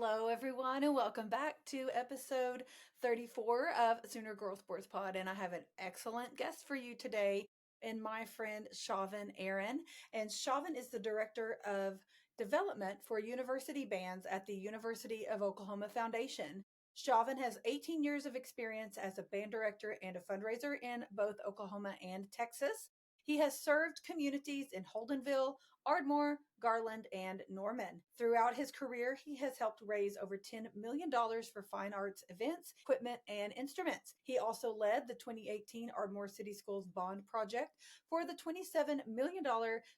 Hello, everyone, and welcome back to episode 34 of Sooner Girl Sports Pod. And I have an excellent guest for you today, and my friend Chauvin Aaron. And Chauvin is the director of development for university bands at the University of Oklahoma Foundation. Chauvin has 18 years of experience as a band director and a fundraiser in both Oklahoma and Texas. He has served communities in Holdenville, Ardmore, Garland, and Norman. Throughout his career, he has helped raise over $10 million for fine arts events, equipment, and instruments. He also led the 2018 Ardmore City Schools Bond Project for the $27 million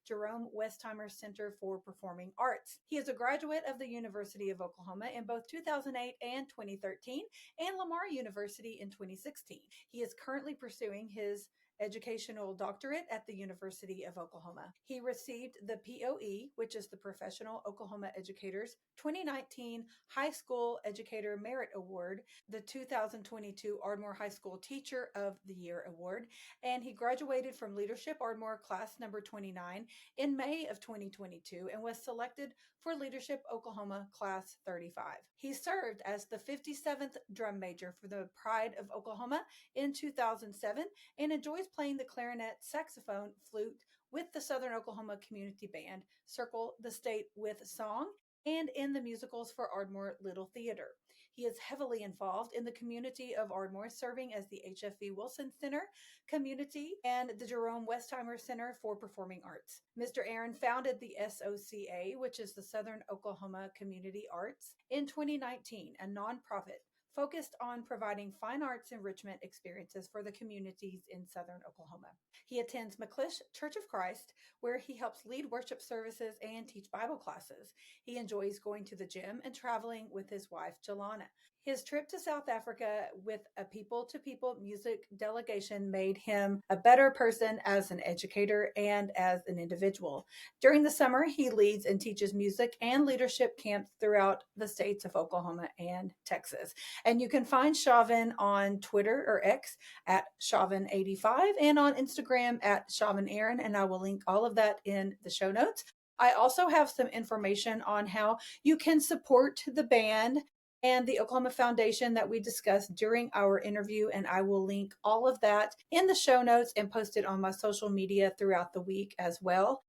Jerome Westheimer Center for Performing Arts. He is a graduate of the University of Oklahoma in both 2008 and 2013 and Lamar University in 2016. He is currently pursuing his educational doctorate at the University of Oklahoma. He received the POE, which is the Professional Oklahoma Educators 2019 High School Educator Merit Award, the 2022 Ardmore High School Teacher of the Year Award, and he graduated from Leadership Ardmore Class number 29 in May of 2022 and was selected for Leadership Oklahoma Class 35. He served as the 57th drum major for the Pride of Oklahoma in 2007 and enjoys playing the clarinet, saxophone, flute with the Southern Oklahoma Community Band, Circle the State with Song, and in the musicals for Ardmore Little Theatre. He is heavily involved in the community of Ardmore, serving as the HFV Wilson Center Community and the Jerome Westheimer Center for Performing Arts. Mr. Aaron founded the SOCA, which is the Southern Oklahoma Community Arts, in 2019, a nonprofit focused on providing fine arts enrichment experiences for the communities in Southern Oklahoma. He attends McClish Church of Christ, where he helps lead worship services and teach Bible classes. He enjoys going to the gym and traveling with his wife, Jelana. His trip to South Africa with a people-to-people music delegation made him a better person as an educator and as an individual. During the summer, he leads and teaches music and leadership camps throughout the states of Oklahoma and Texas. And you can find Chauvin on Twitter or X at Chauvin85 and on Instagram at Chauvin Aaron. And I will link all of that in the show notes. I also have some information on how you can support the band and the Oklahoma Foundation that we discussed during our interview. And I will link all of that in the show notes and post it on my social media throughout the week as well.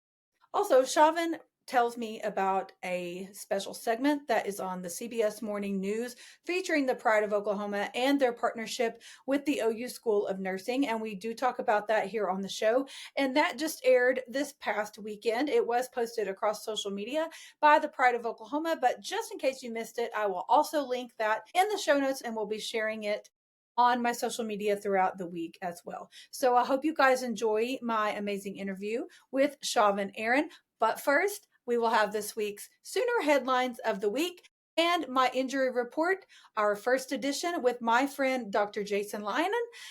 Also, Chauvin tells me about a special segment that is on the CBS Morning News featuring the Pride of Oklahoma and their partnership with the OU School of Nursing. And we do talk about that here on the show. And that just aired this past weekend. It was posted across social media by the Pride of Oklahoma. But just in case you missed it, I will also link that in the show notes and we'll be sharing it on my social media throughout the week as well. So I hope you guys enjoy my amazing interview with Chauvin Aaron. But first, we will have this week's Sooner Headlines of the Week and my injury report, our first edition with my friend, Dr. Jason Lyonen,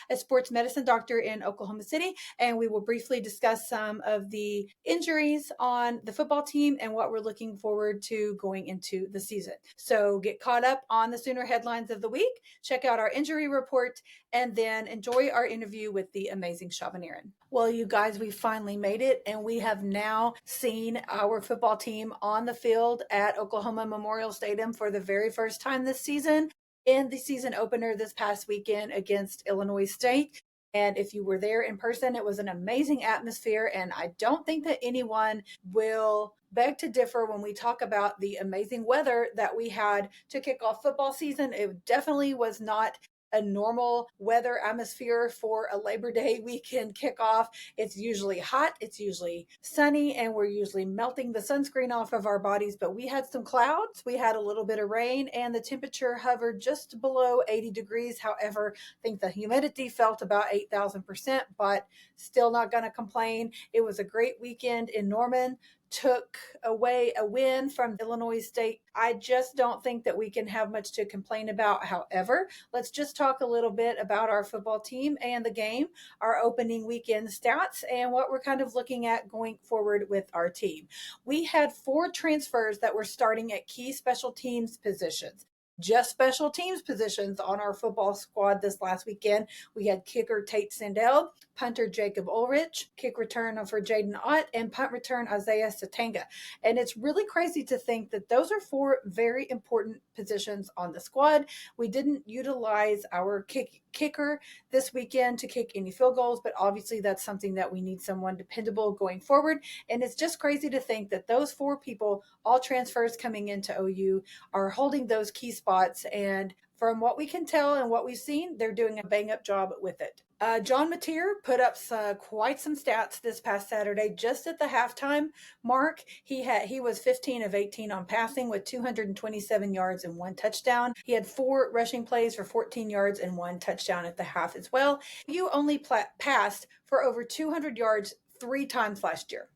a sports medicine doctor in Oklahoma City. And we will briefly discuss some of the injuries on the football team and what we're looking forward to going into the season. So get caught up on the Sooner Headlines of the Week, check out our injury report, and then enjoy our interview with the amazing Chauvin Aaron. Well, you guys, we finally made it, and we have now seen our football team on the field at Oklahoma Memorial Stadium for the very first time this season in the season opener this past weekend against Illinois State. And if you were there in person, it was an amazing atmosphere. And I don't think that anyone will beg to differ when we talk about the amazing weather that we had to kick off football season. It definitely was not a normal weather atmosphere for a Labor Day weekend kickoff. It's usually hot, it's usually sunny, and we're usually melting the sunscreen off of our bodies. But we had some clouds, we had a little bit of rain, and the temperature hovered just below 80 degrees. However, I think the humidity felt about 8,000%, but still not going to complain. It was a great weekend in Norman. Took away a win from Illinois State. I just don't think that we can have much to complain about. However, let's just talk a little bit about our football team and the game, our opening weekend stats, and what we're kind of looking at going forward with our team. We had 4 transfers that were starting at key special teams positions. Just special teams positions on our football squad this last weekend. We had kicker Tate Sandell, punter Jacob Ulrich, kick return for Jaden Ott, and punt return Isaiah Satanga. And it's really crazy to think that those are 4 very important positions on the squad. We didn't utilize our kicker this weekend to kick any field goals, but obviously that's something that we need someone dependable going forward. And it's just crazy to think that those 4 people, all transfers coming into OU, are holding those key spots. And from what we can tell and what we've seen, they're doing a bang up job with it. John Mateer put up quite some stats this past Saturday. Just at the halftime mark, he was 15 of 18 on passing with 227 yards and 1 touchdown. He had 4 rushing plays for 14 yards and 1 touchdown at the half as well. You only passed for over 200 yards 3 times last year.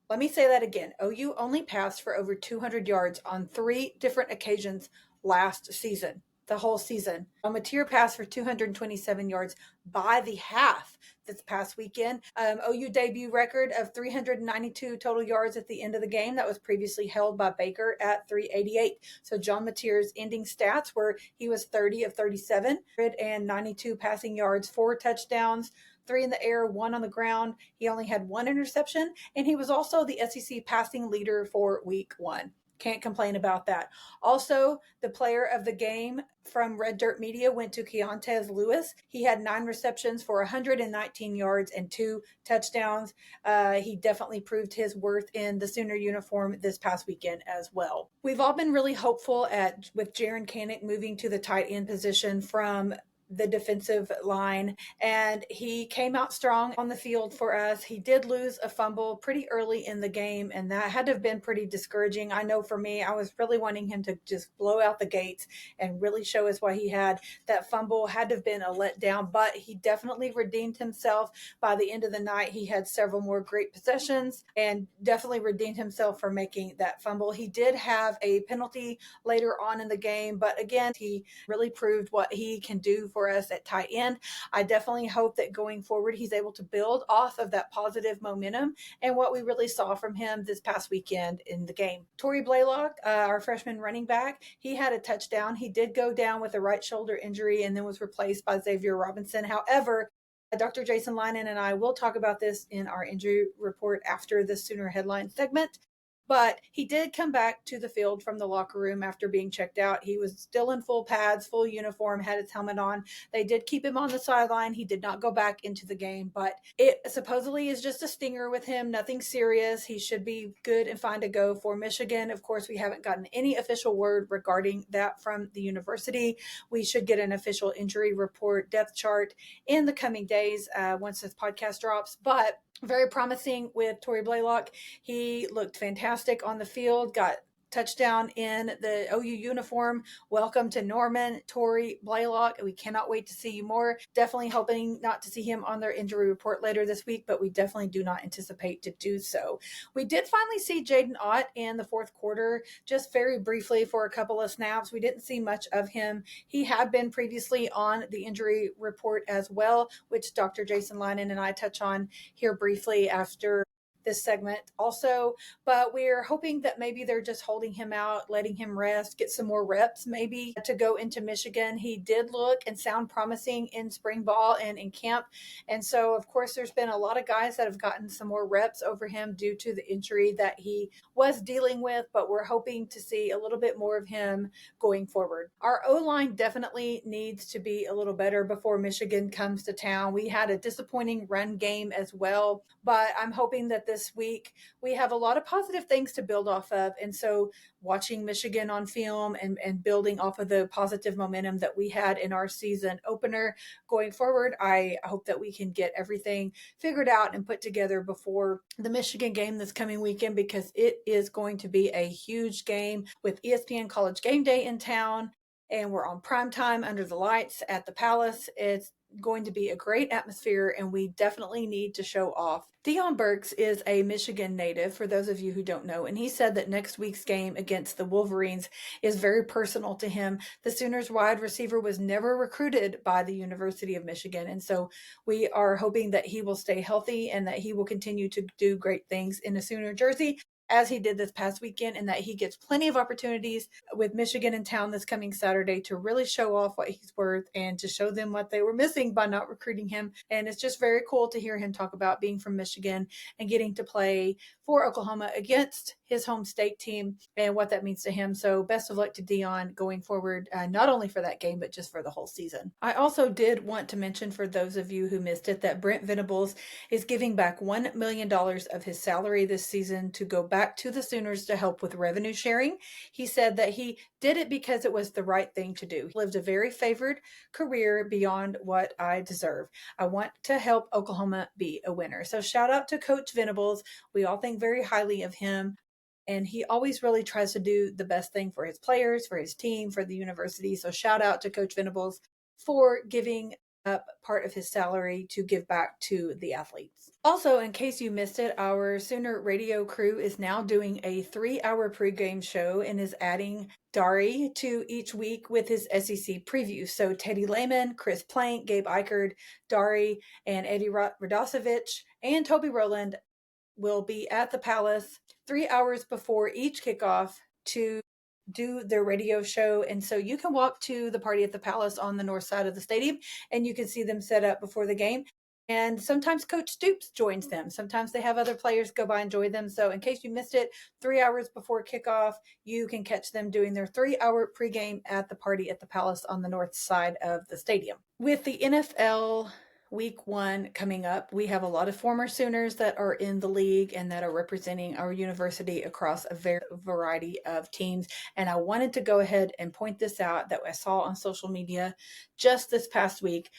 Let me say that again. OU only passed for over 200 yards on 3 different occasions last season. The whole season. Mateer passed for 227 yards by the half this past weekend. OU debut record of 392 total yards at the end of the game. That was previously held by Baker at 388. So John Mateer's ending stats were he was 30 of 37 and 92 passing yards, 4 touchdowns, 3 in the air, 1 on the ground. He only had 1 interception, and he was also the SEC passing leader for week 1. Can't complain about that. Also, the player of the game from Red Dirt Media went to Keontez Lewis. He had 9 receptions for 119 yards and 2 touchdowns. He definitely proved his worth in the Sooner uniform this past weekend as well. We've all been really hopeful with Jaron Canick moving to the tight end position from the defensive line, and he came out strong on the field for us. He did lose a fumble pretty early in the game, and that had to have been pretty discouraging. I know for me, I was really wanting him to just blow out the gates and really show us what he had. That fumble had to have been a letdown, but he definitely redeemed himself. By the end of the night, he had several more great possessions and definitely redeemed himself for making that fumble. He did have a penalty later on in the game, but again, he really proved what he can do for us at tight end. I definitely hope that going forward, he's able to build off of that positive momentum and what we really saw from him this past weekend in the game. Torrey Blaylock, our freshman running back, he had a touchdown. He did go down with a right shoulder injury and then was replaced by Xavier Robinson. However, Dr. Jason Linen and I will talk about this in our injury report after the Sooner headline segment. But he did come back to the field from the locker room after being checked out. He was still in full pads, full uniform, had his helmet on. They did keep him on the sideline. He did not go back into the game, but it supposedly is just a stinger with him, nothing serious. He should be good and fine to go for Michigan. Of course, we haven't gotten any official word regarding that from the university. We should get an official injury report, depth chart in the coming days once this podcast drops. But very promising with Torrey Blaylock. He looked fantastic on the field, got touchdown in the OU uniform. Welcome to Norman, Torrey Blaylock. We cannot wait to see you more. Definitely hoping not to see him on their injury report later this week, but we definitely do not anticipate to do so. We did finally see Jaden Ott in the 4th quarter, just very briefly for a couple of snaps. We didn't see much of him. He had been previously on the injury report as well, which Dr. Jason Linen and I touch on here briefly after this segment also, but we're hoping that maybe they're just holding him out, letting him rest, get some more reps maybe to go into Michigan. He did look and sound promising in spring ball and in camp. And so, of course, there's been a lot of guys that have gotten some more reps over him due to the injury that he was dealing with, but we're hoping to see a little bit more of him going forward. Our O-line definitely needs to be a little better before Michigan comes to town. We had a disappointing run game as well, but I'm hoping that this week we have a lot of positive things to build off of. And so watching Michigan on film and building off of the positive momentum that we had in our season opener going forward, I hope that we can get everything figured out and put together before the Michigan game this coming weekend, because it is going to be a huge game with ESPN College Game Day in town. And we're on prime time under the lights at the Palace. It's going to be a great atmosphere, and we definitely need to show off. Deion Burks is a Michigan native, for those of you who don't know, and he said that next week's game against the Wolverines is very personal to him. The Sooners wide receiver was never recruited by the University of Michigan, and so we are hoping that he will stay healthy and that he will continue to do great things in a Sooner jersey, as he did this past weekend, and that he gets plenty of opportunities with Michigan in town this coming Saturday to really show off what he's worth and to show them what they were missing by not recruiting him. And it's just very cool to hear him talk about being from Michigan and getting to play for Oklahoma against his home state team and what that means to him. So best of luck to Dion going forward, not only for that game, but just for the whole season. I also did want to mention, for those of you who missed it, that Brent Venables is giving back $1 million of his salary this season to go back to the Sooners to help with revenue sharing. He said that he did it because it was the right thing to do. He lived a very favored career beyond what I deserve. I want to help Oklahoma be a winner. So shout out to Coach Venables. We all think very highly of him. And he always really tries to do the best thing for his players, for his team, for the university. So shout out to Coach Venables for giving up part of his salary to give back to the athletes. Also, in case you missed it, our Sooner radio crew is now doing a 3-hour pregame show and is adding Dari to each week with his SEC preview. So Teddy Lehman, Chris Plank, Gabe Eichard, Dari, and Eddie Radosevich, and Toby Rowland will be at the Palace 3 hours before each kickoff to do their radio show. And so you can walk to the party at the Palace on the north side of the stadium and you can see them set up before the game. And sometimes Coach Stoops joins them. Sometimes they have other players go by and join them. So in case you missed it, 3 hours before kickoff, you can catch them doing their 3-hour pregame at the party at the Palace on the north side of the stadium. With the NFL Week 1 coming up, we have a lot of former Sooners that are in the league and that are representing our university across a variety of teams. And I wanted to go ahead and point this out that I saw on social media just this past week.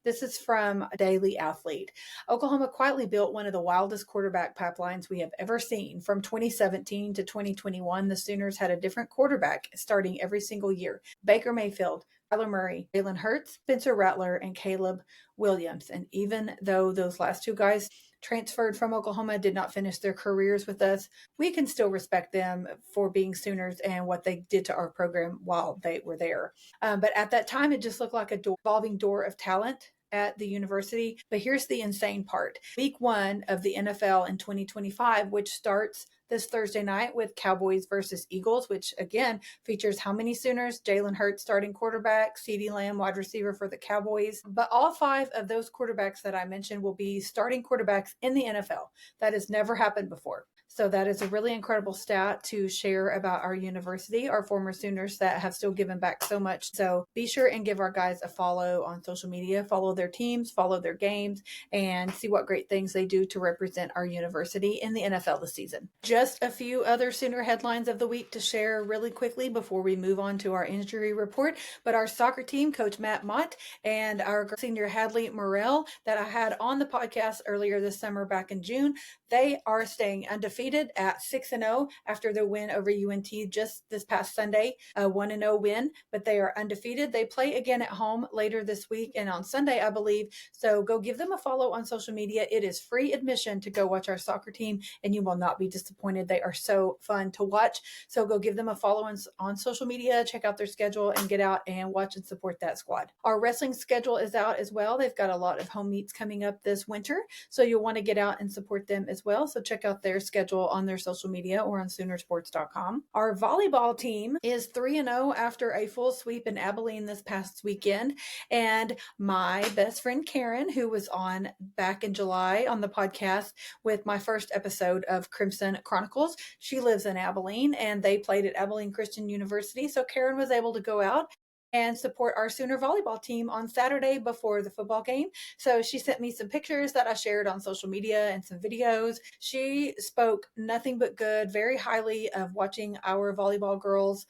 This is from a Daily Athlete. Oklahoma quietly built one of the wildest quarterback pipelines we have ever seen. From 2017 to 2021, the Sooners had a different quarterback starting every single year. Baker Mayfield, Kyler Murray, Jalen Hurts, Spencer Rattler, and Caleb Williams. And even though those last two guys transferred from Oklahoma, did not finish their careers with us, we can still respect them for being Sooners and what they did to our program while they were there. But at that time, it just looked like a revolving door of talent at the university. But here's the insane part. Week 1 of the NFL in 2025, which starts this Thursday night with Cowboys versus Eagles, which again features how many Sooners? Jalen Hurts starting quarterback, CeeDee Lamb wide receiver for the Cowboys. But all 5 of those quarterbacks that I mentioned will be starting quarterbacks in the NFL. That has never happened before. So that is a really incredible stat to share about our university, our former Sooners that have still given back so much. So be sure and give our guys a follow on social media, follow their teams, follow their games, and see what great things they do to represent our university in the NFL this season. Just a few other Sooner headlines of the week to share really quickly before we move on to our injury report. But our soccer team, Coach Matt Mott, and our senior Hadley Morrell that I had on the podcast earlier this summer back in June, they are staying undefeated at 6-0 after their win over UNT just this past Sunday, a 1-0 win, but they are undefeated. They play again at home later this week and on Sunday, I believe. So go give them a follow on social media. It is free admission to go watch our soccer team and you will not be disappointed. They are so fun to watch. So go give them a follow on social media, check out their schedule and get out and watch and support that squad. Our wrestling schedule is out as well. They've got a lot of home meets coming up this winter. So you'll want to get out and support them as well. So check out their schedule on their social media or on Soonersports.com. Our volleyball team is 3-0 after a full sweep in Abilene this past weekend. And my best friend Karen, who was on back in July on the podcast with my first episode of Crimson Chronicles, she lives in Abilene and they played at Abilene Christian University. So Karen was able to go out and support our Sooner volleyball team on Saturday before the football game. So she sent me some pictures that I shared on social media and some videos. She spoke nothing but good, very highly of watching our volleyball girls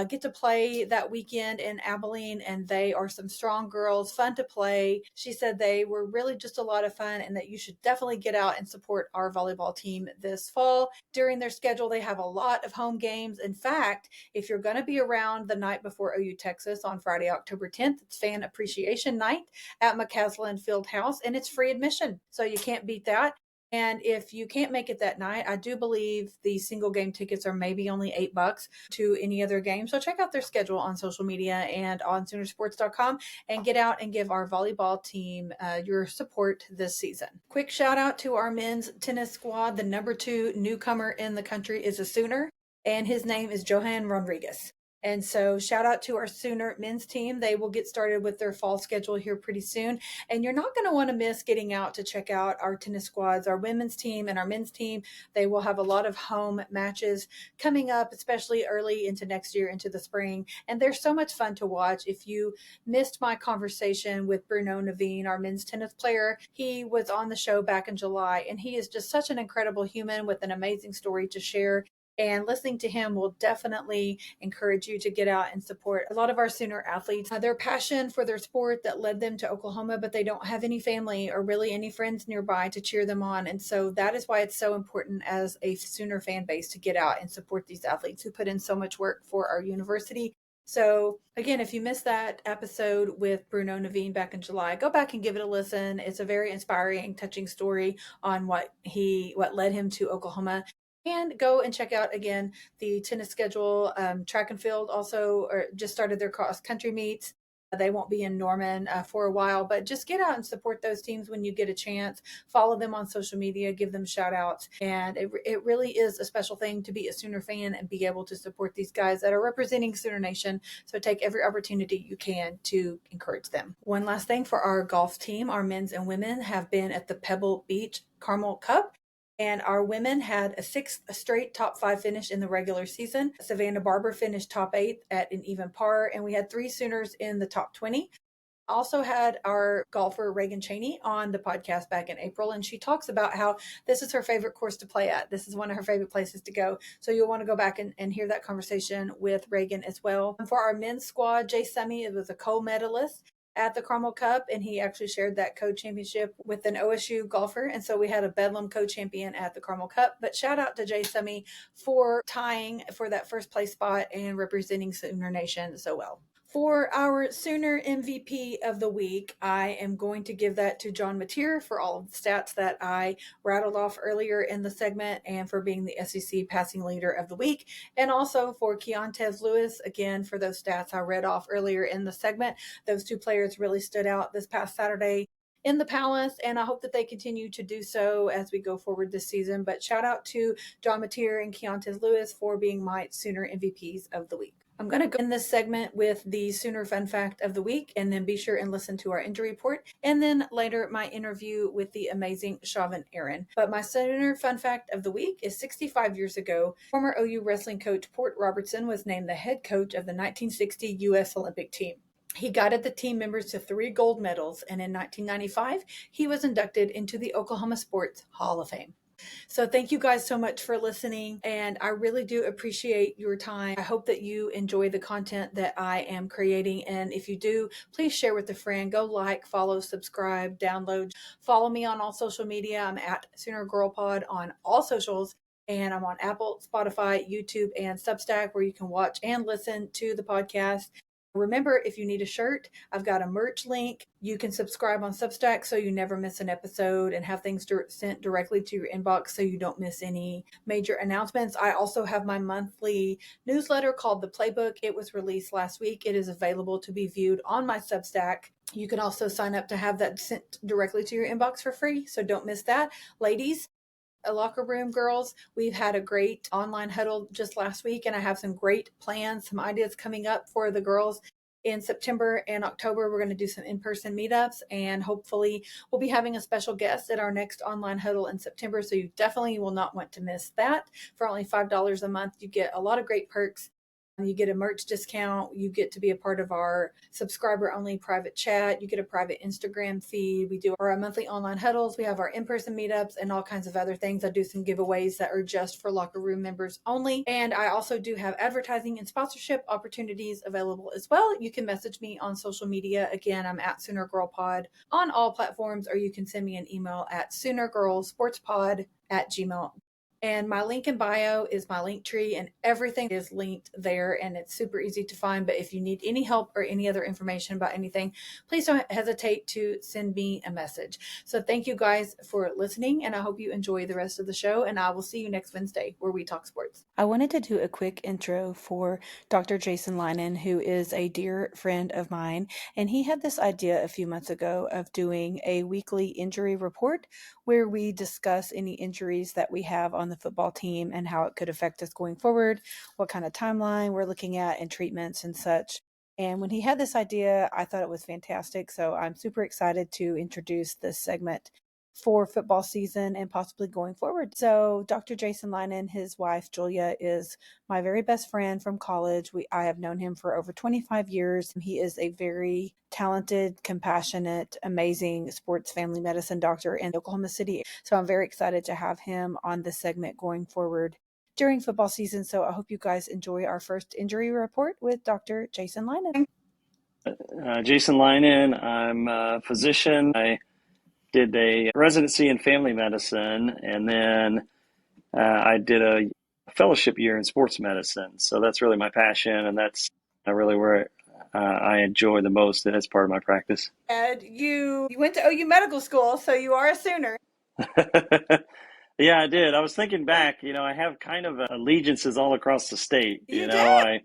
get to play that weekend in Abilene, and they are some strong girls, fun to play. She said they were really just a lot of fun and that you should definitely get out and support our volleyball team this fall. During their schedule, they have a lot of home games. In fact, if you're going to be around the night before OU Texas on Friday, October 10th, it's Fan Appreciation Night at McCaslin Fieldhouse, and it's free admission. So you can't beat that. And if you can't make it that night, I do believe the single game tickets are maybe only $8 to any other game. So check out their schedule on social media and on Soonersports.com and get out and give our volleyball team your support this season. Quick shout out to our men's tennis squad. The number 2 newcomer in the country is a Sooner, and his name is Johan Rodriguez. And so shout out to our Sooner men's team. They will get started with their fall schedule here pretty soon. And you're not going to want to miss getting out to check out our tennis squads, our women's team and our men's team. They will have a lot of home matches coming up, especially early into next year, into the spring. And they're so much fun to watch. If you missed my conversation with Bruno Naveen, our men's tennis player, he was on the show back in July, and he is just such an incredible human with an amazing story to share. And listening to him will definitely encourage you to get out and support a lot of our Sooner athletes. Their passion for their sport that led them to Oklahoma, but they don't have any family or really any friends nearby to cheer them on. And so that is why it's so important as a Sooner fan base to get out and support these athletes who put in so much work for our university. So again, if you missed that episode with Bruno Naveen back in July, go back and give it a listen. It's a very inspiring, touching story on what led him to Oklahoma. And go and check out again the tennis schedule. Track and field also just started their cross country meets. They won't be in Norman for a while, but just get out and support those teams when you get a chance. Follow them on social media, give them shout outs. And it really is a special thing to be a Sooner fan and be able to support these guys that are representing Sooner Nation. So take every opportunity you can to encourage them. One last thing for our golf team, our men's and women have been at the Pebble Beach Carmel Cup. And our women had a sixth straight top 5 finish in the regular season. Savannah Barber finished top 8 at an even par, and we had 3 Sooners in the top 20. Also had our golfer Reagan Cheney on the podcast back in April, and she talks about how this is her favorite course to play at. This is one of her favorite places to go. So you'll want to go back and hear that conversation with Reagan as well. And for our men's squad, Jay Summy was a co-medalist at the Carmel Cup, and he actually shared that co-championship with an OSU golfer. And so we had a Bedlam co-champion at the Carmel Cup. But shout out to Jay Summy for tying for that first place spot and representing Sooner Nation so well. For our Sooner MVP of the week, I am going to give that to John Mateer for all of the stats that I rattled off earlier in the segment and for being the SEC passing leader of the week. And also for Keontez Lewis, again, for those stats I read off earlier in the segment. Those 2 players really stood out this past Saturday in the Palace, and I hope that they continue to do so as we go forward this season. But shout out to John Mateer and Keontez Lewis for being my Sooner MVPs of the week. I'm going to go in this segment with the Sooner Fun Fact of the Week, and then be sure and listen to our injury report, and then later my interview with the amazing Chauvin Aaron. But my Sooner Fun Fact of the Week is 65 years ago, former OU wrestling coach Port Robertson was named the head coach of the 1960 U.S. Olympic team. He guided the team members to 3 gold medals, and in 1995, he was inducted into the Oklahoma Sports Hall of Fame. So thank you guys so much for listening, and I really do appreciate your time. I hope that you enjoy the content that I am creating, and if you do, please share with a friend. Go like, follow, subscribe, download. Follow me on all social media. I'm at Sooner Girl Pod on all socials, and I'm on Apple, Spotify, YouTube, and Substack, where you can watch and listen to the podcast. Remember, if you need a shirt, I've got a merch link. You can subscribe on Substack so you never miss an episode and have things sent directly to your inbox so you don't miss any major announcements. I also have my monthly newsletter called The Playbook. It was released last week. It is available to be viewed on my Substack. You can also sign up to have that sent directly to your inbox for free, so don't miss that. Ladies, a locker room girls, we've had a great online huddle just last week, and I have some great plans, some ideas coming up for the girls in September and October. We're going to do some in-person meetups, and hopefully we'll be having a special guest at our next online huddle in September. So you definitely will not want to miss that. For only $5 a month, you get a lot of great perks. You get a merch discount. You get to be a part of our subscriber-only private chat. You get a private Instagram feed. We do our monthly online huddles. We have our in-person meetups and all kinds of other things. I do some giveaways that are just for locker room members only. And I also do have advertising and sponsorship opportunities available as well. You can message me on social media. Again, I'm at Sooner Girl Pod on all platforms, or you can send me an email at soonergirlsportspod@gmail.com. And my link in bio is my link tree, and everything is linked there, and it's super easy to find. But if you need any help or any other information about anything, please don't hesitate to send me a message. So thank you guys for listening, and I hope you enjoy the rest of the show, and I will see you next Wednesday where we talk sports. I wanted to do a quick intro for Dr. Jason Linen, who is a dear friend of mine, and he had this idea a few months ago of doing a weekly injury report where we discuss any injuries that we have on on the football team and how it could affect us going forward, what kind of timeline we're looking at and treatments and such. And when he had this idea, I thought it was fantastic. So I'm super excited to introduce this segment for football season and possibly going forward. So Dr. Jason Linen, his wife Julia, is my very best friend from college. I have known him for over 25 years. He is a very talented, compassionate, amazing sports family medicine doctor in Oklahoma City. So I'm very excited to have him on this segment going forward during football season. So I hope you guys enjoy our first injury report with Dr. Jason Linen. Jason Linen, I'm a physician. I did a residency in family medicine, and then I did a fellowship year in sports medicine. So that's really my passion, and that's really where I enjoy the most as part of my practice. And you went to OU Medical School, so you are a Sooner. Yeah, I did. I was thinking back, I have kind of allegiances all across the state. You did?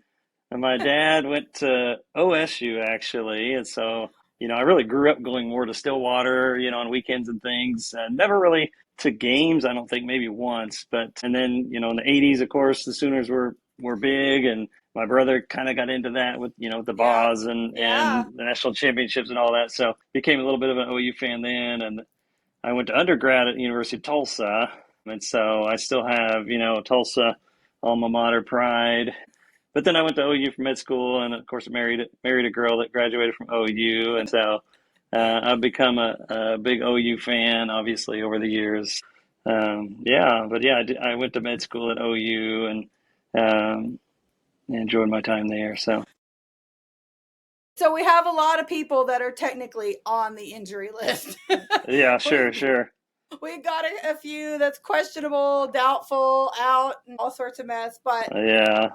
My dad went to OSU actually, and so, I really grew up going more to Stillwater, on weekends and things. Never really to games, I don't think maybe once, and then, in the 80s, of course, the Sooners were big, and my brother kind of got into that with, the Boz and the national championships and all that. So became a little bit of an OU fan then, and I went to undergrad at the University of Tulsa, and so I still have, Tulsa alma mater pride. But then I went to OU for med school, and of course married a girl that graduated from OU, and so I've become a big OU fan, obviously, over the years. I went to med school at OU and enjoyed my time there. So we have a lot of people that are technically on the injury list. Yeah, sure. We got a few that's questionable, doubtful, out, and all sorts of mess. But yeah,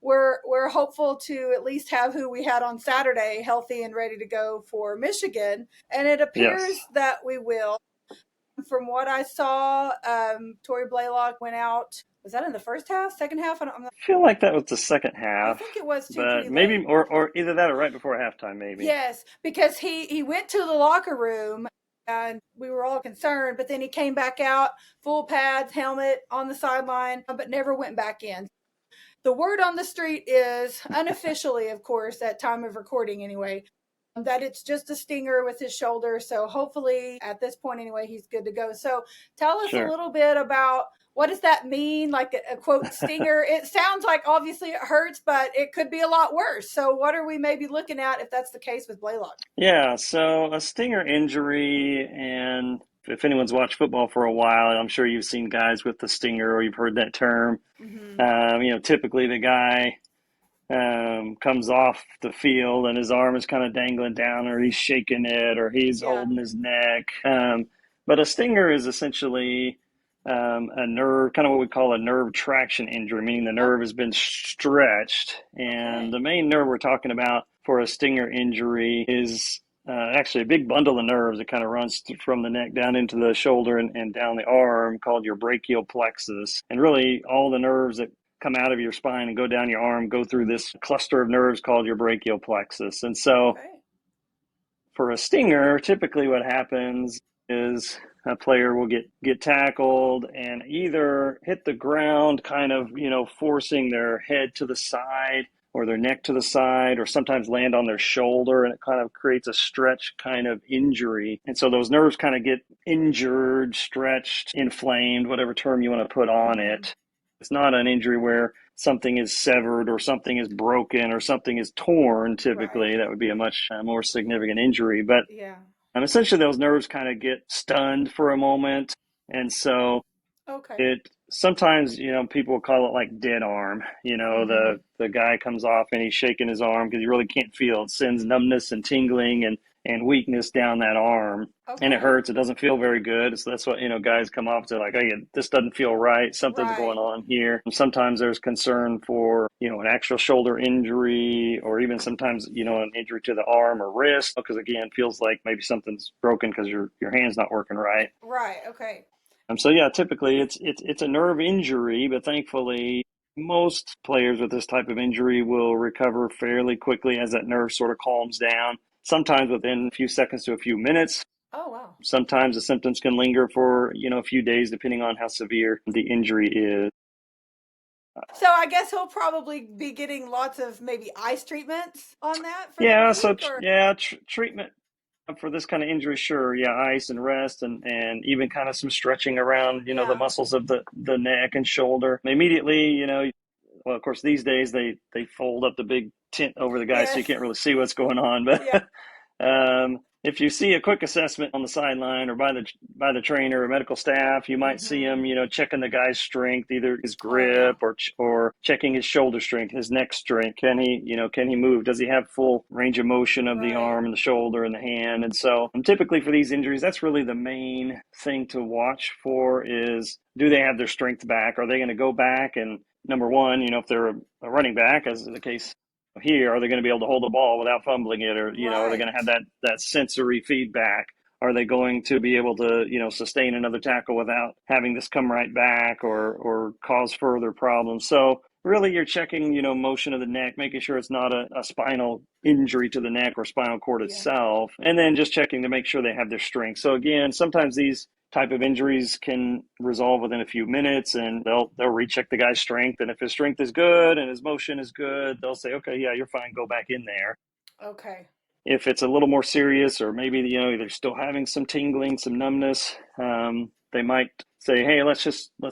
we're hopeful to at least have who we had on Saturday healthy and ready to go for Michigan, and it appears that we will. From what I saw, Tori Blaylock went out. Was that in the first half, second half? I feel like that was the second half. I think it was too. But maybe, or either that or right before halftime, maybe. Yes, because he went to the locker room and we were all concerned, but then he came back out, full pads, helmet, on the sideline, but never went back in. The word on the street is, unofficially, of course, at time of recording anyway, that it's just a stinger with his shoulder. So hopefully at this point anyway, he's good to go. So tell us a little bit about what does that mean? Like a quote stinger. It sounds like obviously it hurts, but it could be a lot worse. So what are we maybe looking at if that's the case with Blaylock? Yeah, so a stinger injury, and if anyone's watched football for a while, I'm sure you've seen guys with the stinger or you've heard that term. Mm-hmm. Typically the guy comes off the field and his arm is kind of dangling down, or he's shaking it, or he's holding his neck. But a stinger is essentially a nerve, kind of what we call a nerve traction injury, meaning the nerve has been stretched. And the main nerve we're talking about for a stinger injury is actually a big bundle of nerves that kind of runs from the neck down into the shoulder and down the arm, called your brachial plexus. And really all the nerves that come out of your spine and go down your arm go through this cluster of nerves called your brachial plexus. And so for a stinger, typically what happens is a player will get tackled and either hit the ground, kind of, forcing their head to the side or their neck to the side, or sometimes land on their shoulder, and it kind of creates a stretch kind of injury. And so those nerves kind of get injured, stretched, inflamed, whatever term you want to put on it. It's not an injury where something is severed or something is broken or something is torn. Typically, that would be a much more significant injury. But essentially, those nerves kind of get stunned for a moment. And so it sometimes, people call it like dead arm. The guy comes off and he's shaking his arm because he really can't feel. It sends numbness and tingling and weakness down that arm. And it hurts. It doesn't feel very good. So that's what, guys come off to, like, hey, this doesn't feel right. Something's going on here. And sometimes there's concern for, an actual shoulder injury, or even sometimes, an injury to the arm or wrist, because again, it feels like maybe something's broken because your hand's not working right. Right. Okay. So yeah, typically it's a nerve injury, but thankfully most players with this type of injury will recover fairly quickly as that nerve sort of calms down, sometimes within a few seconds to a few minutes. Oh, wow. Sometimes the symptoms can linger for, a few days, depending on how severe the injury is. So I guess he'll probably be getting lots of maybe ice treatments on that for the Yeah, so week, or treatment for this kind of injury, sure. Yeah, ice and rest, and even kind of some stretching around, the yeah. muscles of the neck and shoulder. Immediately, well, of course, these days they fold up the big tent over the guy so you Yes. can't really see what's going on. Yeah. But if you see a quick assessment on the sideline or by the trainer or medical staff, you might see Mm-hmm. him, checking the guy's strength, either his Oh, yeah. grip or checking his shoulder strength, his neck strength. Can he move? Does he have full range of motion of the Right. arm and the shoulder and the hand? And so, typically for these injuries, that's really the main thing to watch for is, do they have their strength back? Are they going to go back and, number one, if they're a running back, as in the case here, are they going to be able to hold the ball without fumbling it, or are they going to have Right. that sensory feedback? Are they going to be able to sustain another tackle without having this come right back or cause further problems? So really, you're checking motion of the neck, making sure it's not a spinal injury to the neck or spinal cord Yeah. itself, and then just checking to make sure they have their strength. So again, sometimes these type of injuries can resolve within a few minutes, and they'll recheck the guy's strength, and if his strength is good and his motion is good, they'll say, okay, yeah, you're fine, go back in there. Okay. If it's a little more serious, or maybe they're still having some tingling, some numbness, they might say, hey, let's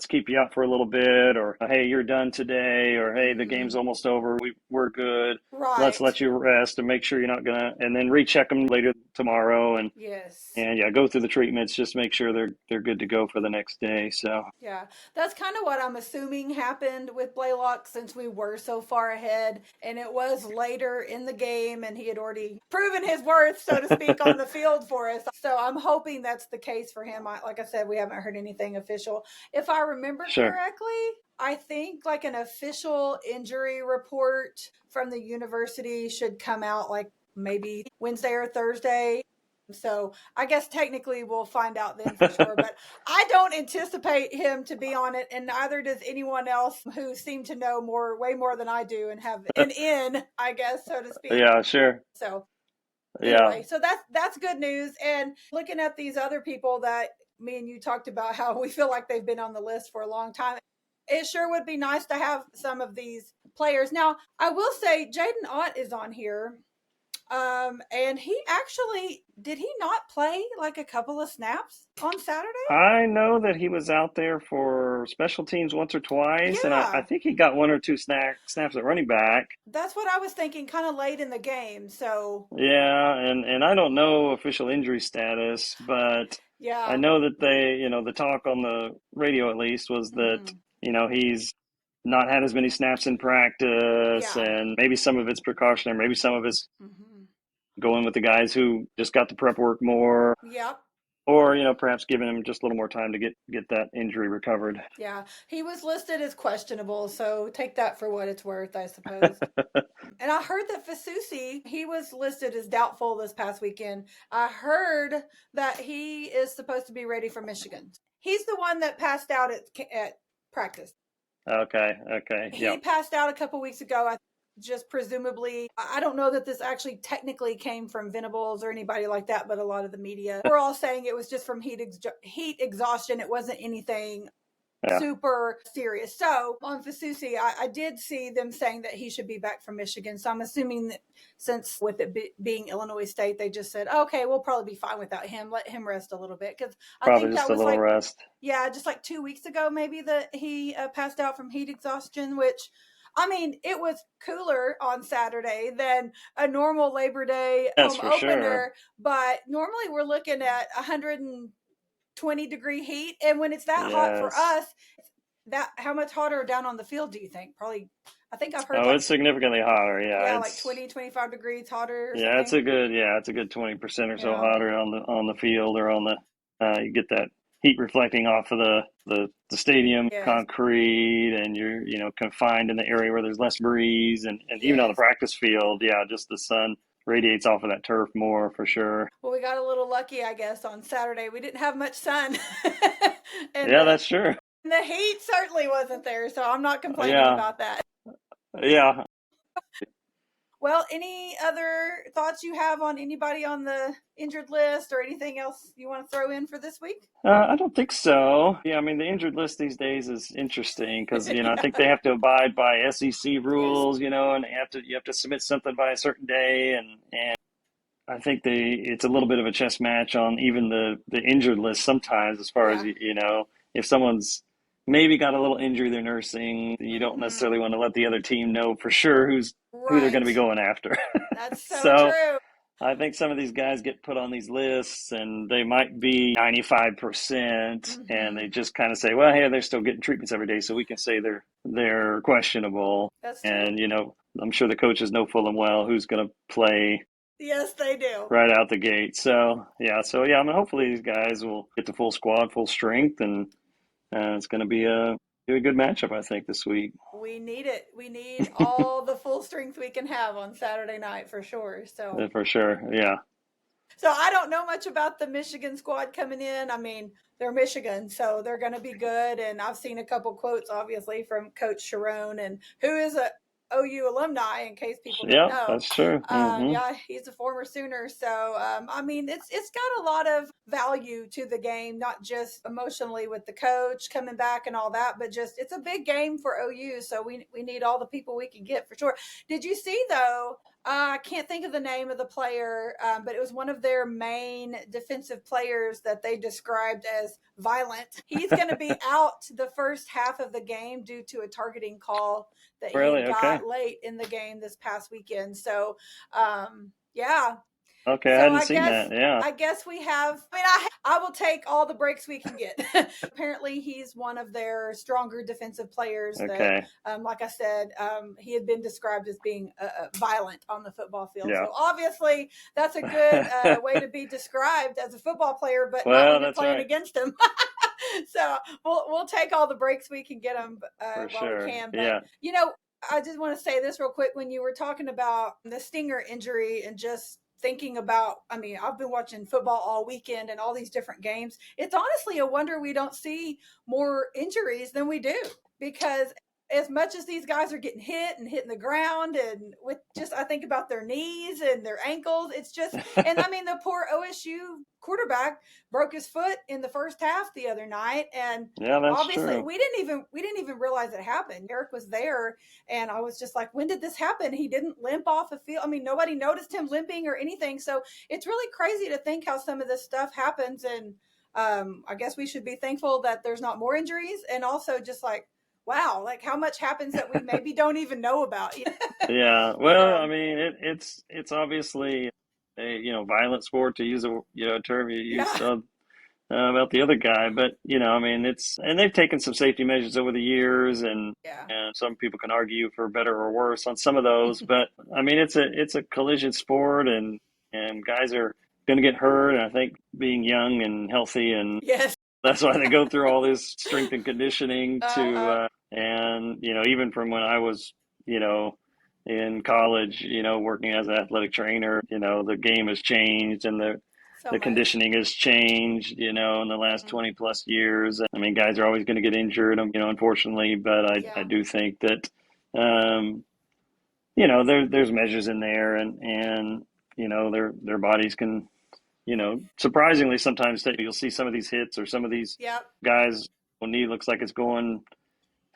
keep you out for a little bit, or hey, you're done today, or hey, the Mm-hmm. game's almost over, we're good, let's Right. let you rest and make sure you're not gonna, and then recheck them later tomorrow, and Yes. and yeah, go through the treatments, just make sure they're good to go for the next day. So Yeah, that's kind of what I'm assuming happened with Blaylock, since we were so far ahead and it was later in the game and he had already proven his worth, so to speak, on the field for us. So I'm hoping that's the case for him. Like I said, we haven't heard anything official. If I remember sure. correctly, I think like an official injury report from the university should come out like maybe Wednesday or Thursday. So I guess technically we'll find out then for sure. But I don't anticipate him to be on it, and neither does anyone else who seem to know way more than I do and have an in, I guess, so to speak. Yeah, sure. So Yeah, anyway, so that's good news. And looking at these other people that me and you talked about, how we feel like they've been on the list for a long time. It sure would be nice to have some of these players. Now, I will say Jaden Ott is on here. And he actually did he not play like a couple of snaps on Saturday? I know that he was out there for special teams once or twice, and I Yeah, think he got one or two snaps at running back. that's what I was thinking, kind of late in the game. So Yeah, and I don't know official injury status, but I yeah, know that the talk on the radio at least was that, hmm he's not had as many snaps in practice, yeah, and maybe some of it's precautionary, maybe some of it's hmm going with the guys who just got the prep work more, yep. or perhaps giving him just a little more time to get that injury recovered. Yeah, he was listed as questionable, so take that for what it's worth, I suppose. And I heard that Fasusi, he was listed as doubtful this past weekend. I heard that he is supposed to be ready for Michigan. He's the one that passed out at practice. Okay, okay, He yeah, passed out a couple weeks ago. Just presumably, I don't know that this actually technically came from Venables or anybody like that, but a lot of the media were all saying it was just from heat exhaustion. It wasn't anything yeah, super serious. So on Fasusi, I did see them saying that he should be back from Michigan. So I'm assuming that since with it being Illinois State, they just said, okay, we'll probably be fine without him. Let him rest a little bit. Because I probably think just that a was little like, rest. yeah, just like 2 weeks ago, maybe that he passed out from heat exhaustion, which I mean, it was cooler on Saturday than a normal Labor Day That's home for sure. opener. But normally we're looking at 120-degree heat. And when it's that hot for Yes. us, that how much hotter down on the field do you think? Probably, I think I've heard Oh, like, it's significantly hotter. Yeah, yeah, like 20-25 degrees hotter or it's something. a good 20% or so Yeah. hotter on the field, or on the you get that heat reflecting off of the stadium Yes. concrete, and you're confined in the area where there's less breeze, and even on the Yes. practice field, yeah, just the sun radiates off of that turf more for sure. Well, we got a little lucky, I guess, on Saturday. We didn't have much sun. and Yeah, the that's true. and the heat certainly wasn't there, so I'm not complaining Yeah, about that. yeah. Well, any other thoughts you have on anybody on the injured list or anything else you want to throw in for this week? I don't think so. Yeah, I mean, the injured list these days is interesting because, I Yeah. think they have to abide by SEC Yes. rules, and you have to submit something by a certain day, and I think it's a little bit of a chess match on even the injured list sometimes, as far as Yeah. if someone's maybe got a little injury they're nursing, you don't Mm-hmm. necessarily want to let the other team know for sure who they're going to Right. be going after. That's so So true. I think some of these guys get put on these lists and they might be 95% and Mm-hmm. they just kind of say, well, hey, they're still getting treatments every day, so we can say they're questionable. That's true. And I'm sure the coaches know full and well who's going to play Yes, they do. right out the gate. So yeah, I mean, hopefully these guys will get the full squad, full strength, and it's going to be a good matchup, I think, this week. We need it. We need all the full strength we can have on Saturday night for sure. For sure. Yeah. So I don't know much about the Michigan squad coming in. I mean, they're Michigan, so they're going to be good. And I've seen a couple quotes, obviously, from Coach Sharon, and who is a OU alumni, in case people don't Yeah, know. that's true. Yeah, he's a former Sooner. So I mean, it's got a lot of value to the game, not just emotionally with the coach coming back and all that, but just it's a big game for OU. So we need all the people we can get for sure. Did you see though? I can't think of the name of the player, but it was one of their main defensive players that they described as violent. He's going to be out the first half of the game due to a targeting call that he Really? had Okay. got late in the game this past weekend. So, yeah, Okay, I so hadn't seen that. Yeah. I guess we have. I mean, I will take all the breaks we can get. Apparently, he's one of their stronger defensive players. That, Okay. like I said, he had been described as being violent on the football field. Yeah. So obviously, that's a good way to be described as a football player, but not Well, when you're that's playing right. against him. So we'll take all the breaks we can get them For while we sure. can. But Yeah. I just want to say this real quick. When you were talking about the Stinger injury and just thinking about, I mean, I've been watching football all weekend and all these different games. It's honestly a wonder we don't see more injuries than we do, because as much as these guys are getting hit and hitting the ground, and with just, I think about their knees and their ankles, it's just, and I mean, the poor OSU quarterback broke his foot in the first half the other night. And Yeah, that's obviously true. we didn't even realize it happened. Eric was there, and I was just like, when did this happen? He didn't limp off the field. I mean, nobody noticed him limping or anything. So it's really crazy to think how some of this stuff happens. And I guess we should be thankful that there's not more injuries, and also just like, wow, like how much happens that we maybe don't even know about. Yeah. Well, I So mean, it's obviously a violent sport, to use a term you yeah, used about the other guy, but I mean, and they've taken some safety measures over the years, yeah, and some people can argue for better or worse on some of those, but I mean, it's a collision sport, and guys are going to get hurt, and I think being young and healthy, and yes, that's why they go through all this strength and conditioning uh-huh. and even from when I was, you know, in college, working as an athletic trainer, the game has changed and So the much. conditioning has changed, in the last Mhm. 20 plus years. I mean, guys are always going to get injured, unfortunately, but I Yeah, do think that, um, there's measures in there and, their bodies can, surprisingly sometimes you'll see some of these hits or some of these yep. guys when knee looks like it's going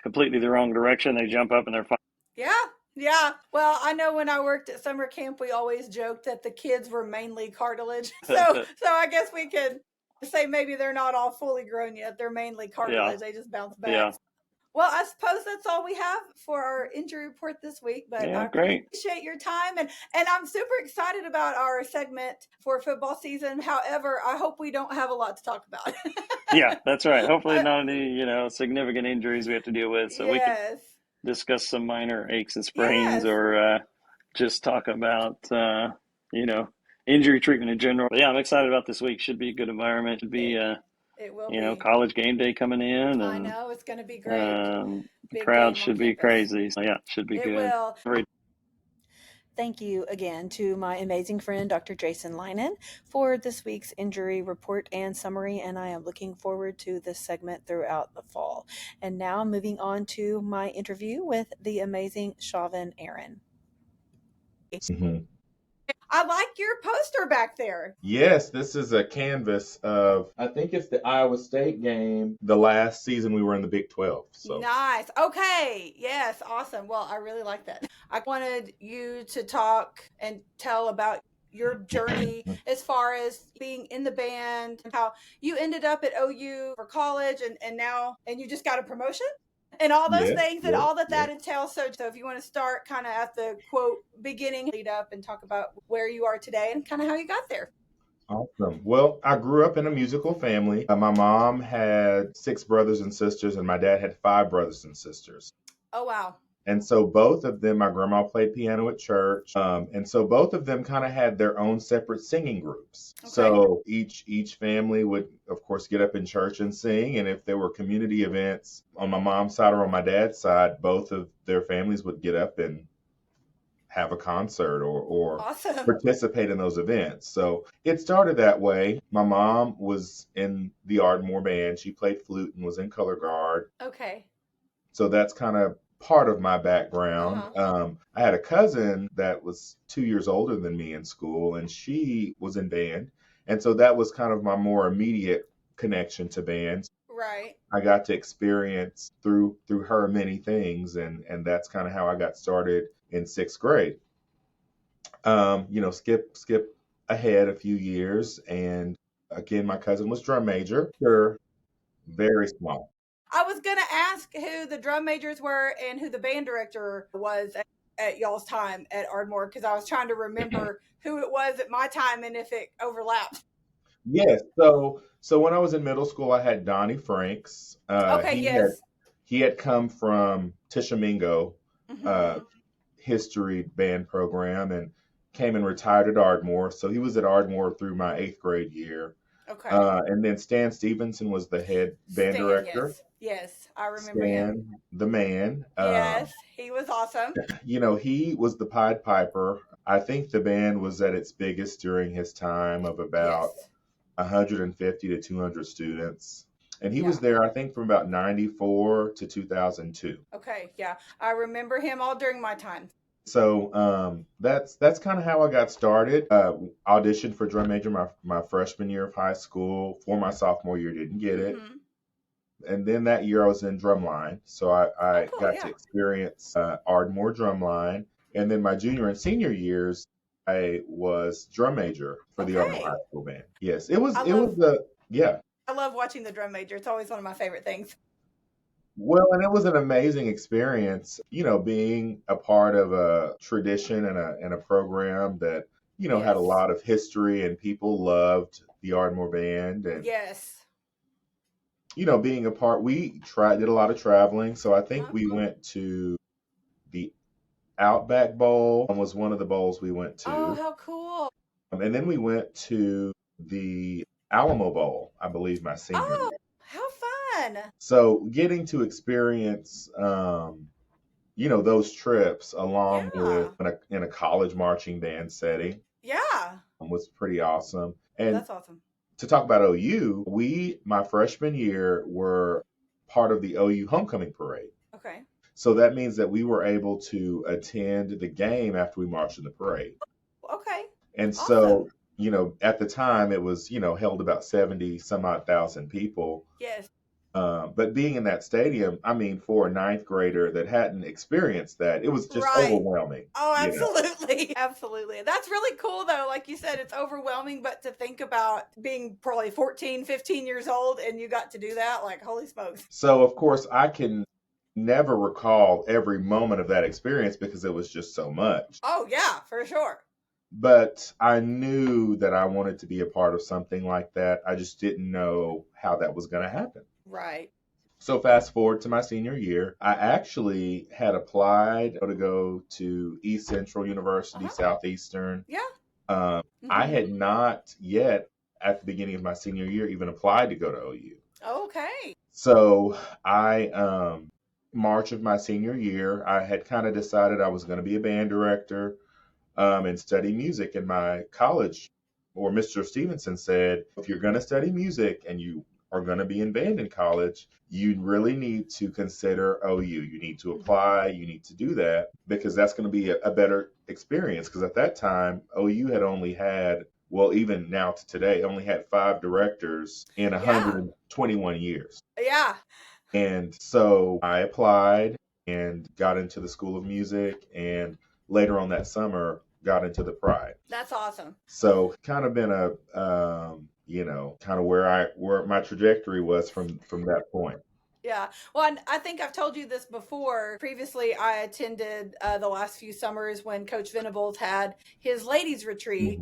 completely the wrong direction. They jump up and they're fine. Yeah. Yeah. Well, I know when I worked at summer camp, we always joked that the kids were mainly cartilage. So I guess we could say maybe they're not all fully grown yet. They're mainly Yeah, cartilage. They just bounce back. yeah, Well, I suppose that's all we have for our injury report this week, but yeah. I Great. appreciate your time, and I'm super excited about our segment for football season. However, I hope we don't have a lot to talk about. Yeah, that's right. Hopefully, uh, not any significant injuries we have to deal with, so we can yes. discuss some minor aches and sprains, Yes. or just talk about you know injury treatment in general. But yeah, I'm excited about this week. Should be a good environment. Should be It it will be. college game day coming in, I and know it's going to be great. the Big crowd game on should be campus. crazy. So yeah, should be It good. will. Very Thank you again to my amazing friend, Dr. Jason Linen, for this week's injury report and summary. And I am looking forward to this segment throughout the fall. And now moving on to my interview with the amazing Chauvin Aaron. Mhm. I like your poster back there. Yes, this is a canvas of, I think it's the Iowa State game, the last season we were in the Big 12. So, Nice. Okay. Yes. Awesome. Well, I really like that. I wanted you to talk and tell about your journey as far as being in the band, how you ended up at OU for college and now, and you just got a promotion and all those yes, things and yes, all that yes. that entails. So if you want to start kind of at the quote beginning, lead up and talk about where you are today and kind of how you got there. Awesome. Well, I grew up in a musical family. My mom had 6 brothers and sisters, and my dad had 5 brothers and sisters. Oh, wow. And so both of them, my grandma played piano at church, and so both of them kind of had their own separate singing groups. Okay. So each family would, of course, get up in church and sing. And if there were community events on my mom's side or on my dad's side, both of their families would get up and have a concert or Awesome. participate in those events. So it started that way. My mom was in the Ardmore band. She played flute and was in color guard. Okay. So that's kind of part of my background. I had a cousin that was 2 years older than me in school, and she was in band. And so that was kind of my more immediate connection to bands. Right. I got to experience through her many things, and that's kind of how I got started in 6th grade. Skip ahead a few years, and again, my cousin was drum major. Sure, very small. I was going to ask who the drum majors were and who the band director was at y'all's time at Ardmore, because I was trying to remember who it was at my time and if it overlapped. Yes. So when I was in middle school, I had Donnie Franks. Okay, yes. He had come from Tishomingo Mm-hmm. history band program and came and retired at Ardmore. So he was at Ardmore through my 8th grade year. Okay. And then Stan Stevenson was the head band director. Yes, I remember him. Stan, the man. Yes, he was awesome. He was the Pied Piper. I think the band was at its biggest during his time of about 150 to 200 students. And he was there, I think, from about 94 to 2002. Okay, yeah. I remember him all during my time. So that's kind of how I got started. Auditioned for drum major my freshman year of high school. For my sophomore year, didn't get it. And then that year I was in drumline. So I got to experience Ardmore drumline. And then my junior and senior years, I was drum major for the Ardmore High School band. Yes, it was I love watching the drum major. It's always one of my favorite things. Well, and it was an amazing experience, being a part of a tradition and a program that, had a lot of history and people loved the Ardmore band. And, being a part, did a lot of traveling. So I think we went to the Outback Bowl was one of the bowls we went to. Oh, how cool. And then we went to the Alamo Bowl, I believe, my senior year. How fun. So getting to experience, those trips along with in a college marching band setting. Was pretty awesome. And that's awesome. To talk about OU, my freshman year, were part of the OU homecoming parade. Okay. So that means that we were able to attend the game after we marched in the parade. Okay. And so, at the time it was, held about 70 some odd thousand people. Yes. But being in that stadium, for a 9th grader that hadn't experienced that, it was just overwhelming. Oh, absolutely. Absolutely. That's really cool, though. Like you said, it's overwhelming, but to think about being probably 14, 15 years old and you got to do that, like, holy smokes. So, of course, I can never recall every moment of that experience because it was just so much. Oh, yeah, for sure. But I knew that I wanted to be a part of something like that. I just didn't know how that was going to happen. Right. So fast forward to my senior year, I actually had applied to go to East Central University, Southeastern. Yeah. I had not yet, at the beginning of my senior year, even applied to go to OU. Okay. So March of my senior year, I had kind of decided I was going to be a band director and study music. And my college, or Mr. Stevenson, said, if you're going to study music and you are going to be in band in college, you really need to consider OU. You need to apply. You need to do that because that's going to be a better experience. Because at that time, OU had only had, well, even now to today, only had 5 directors in 121 years. Yeah. And so I applied and got into the School of Music, and later on that summer got into the Pride. That's awesome. So kind of been a kind of where my trajectory was from that point. Yeah. Well, I think I've told you this before. Previously, I attended the last few summers when Coach Venables had his ladies retreat,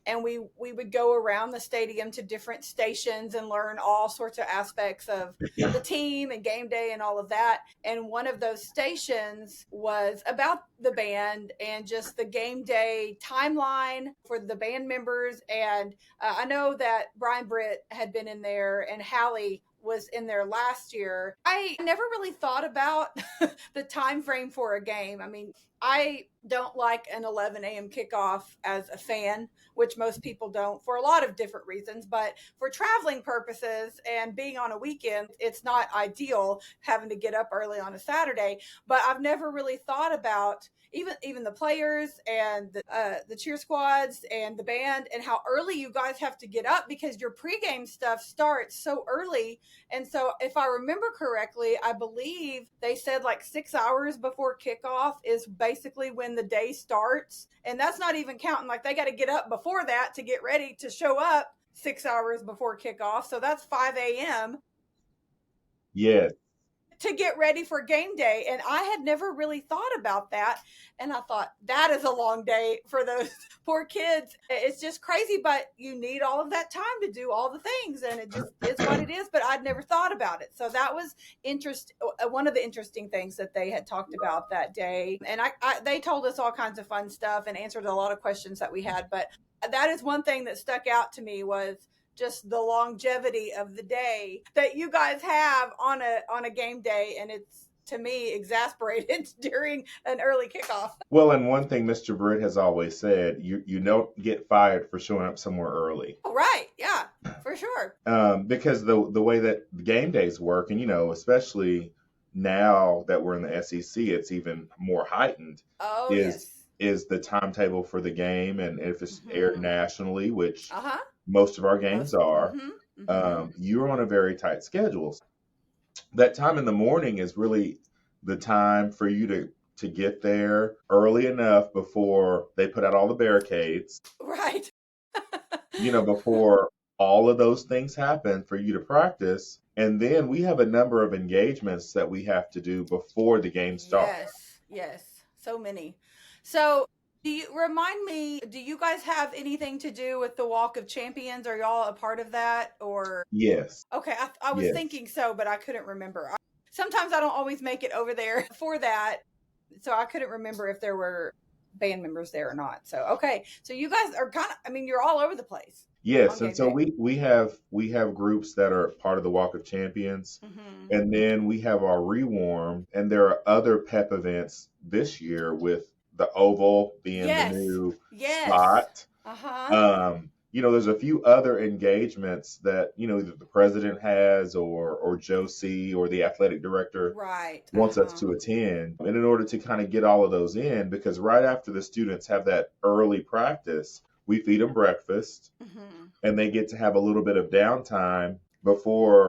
and we would go around the stadium to different stations and learn all sorts of aspects of the team and game day and all of that. And one of those stations was about the band and just the game day timeline for the band members. And I know that Brian Britt had been in there and Hallie was in there last year. I never really thought about the time frame for a game. I mean, I don't like an 11 a.m. kickoff as a fan, which most people don't for a lot of different reasons. But for traveling purposes and being on a weekend, it's not ideal having to get up early on a Saturday. But I've never really thought about even the players and the cheer squads and the band and how early you guys have to get up because your pregame stuff starts so early. And so if I remember correctly, I believe they said like 6 hours before kickoff is basically when the day starts. And that's not even counting, like they got to get up before that to get ready to show up 6 hours before kickoff. So that's 5 a.m. Yes. To get ready for game day. And I had never really thought about that. And I thought that is a long day for those poor kids. It's just crazy, but you need all of that time to do all the things. And it just is what it is, but I'd never thought about it. So that was one of the interesting things that they had talked about that day. And they told us all kinds of fun stuff and answered a lot of questions that we had. But that is one thing that stuck out to me was just the longevity of the day that you guys have on a game day. And it's, to me, exasperated during an early kickoff. Well, and one thing Mr. Britt has always said, you don't get fired for showing up somewhere early. Oh, right. Yeah, for sure. Because the way that the game days work, and, especially now that we're in the SEC, it's even more heightened. Oh, is the timetable for the game, and if it's aired nationally, which most of our games are, you're on a very tight schedule. That time in the morning is really the time for you to get there early enough before they put out all the barricades. Right. Before all of those things happen for you to practice. And then we have a number of engagements that we have to do before the game starts. Yes. So many. So do you guys have anything to do with the Walk of Champions? Are y'all a part of that or? Yes. Okay. I was thinking so, but I couldn't remember. Sometimes I don't always make it over there for that. So I couldn't remember if there were band members there or not. So, okay. So you guys are you're all over the place. Yes. And so we have groups that are part of the Walk of Champions. And then we have our Rewarm, and there are other PEP events this year with the Oval being the new spot. There's a few other engagements that, either the president has or Josie or the athletic director wants us to attend. And in order to kind of get all of those in, because right after the students have that early practice, we feed them breakfast and they get to have a little bit of downtime before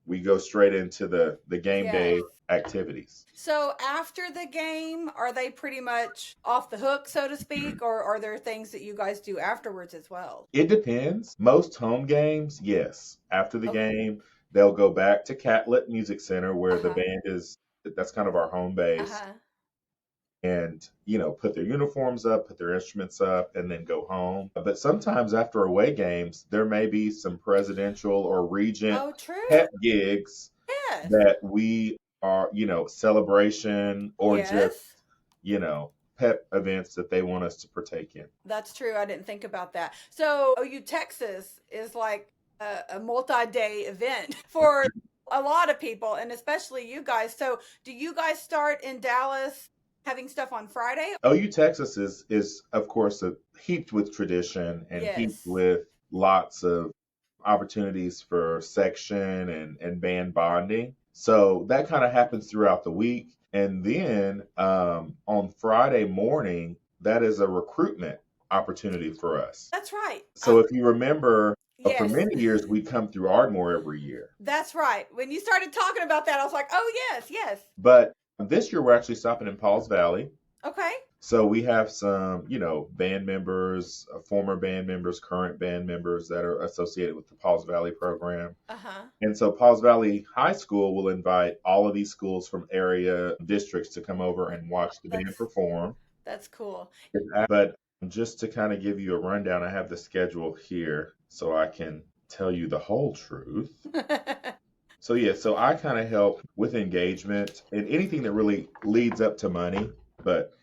we go straight into the game day activities. So after the game, are they pretty much off the hook, so to speak, or are there things that you guys do afterwards as well? It depends. Most home games, yes. After the game, they'll go back to Catlett Music Center where the band is. That's kind of our home base. And, put their uniforms up, put their instruments up, and then go home. But sometimes after away games, there may be some presidential or regent pep gigs that we are, celebration or just, pep events that they want us to partake in. That's true. I didn't think about that. So OU Texas is like a multi-day event for a lot of people, and especially you guys. So do you guys start in Dallas having stuff on Friday? OU Texas is of course heaped with tradition and heaped with lots of opportunities for section and band bonding. So that kind of happens throughout the week. And then on Friday morning, that is a recruitment opportunity for us. That's right. So if you remember, for Yes. many years, we come through Ardmore every year. That's right. When you started talking about that, I was like, oh, yes, yes. But this year, we're actually stopping in Pauls Valley. Okay. So we have some, band members, former band members, current band members that are associated with the Pauls Valley program. Uh-huh. And so Pauls Valley High School will invite all of these schools from area districts to come over and watch the band perform. That's cool. But just to kind of give you a rundown, I have the schedule here so I can tell you the whole truth. So I kind of help with engagement and anything that really leads up to money. But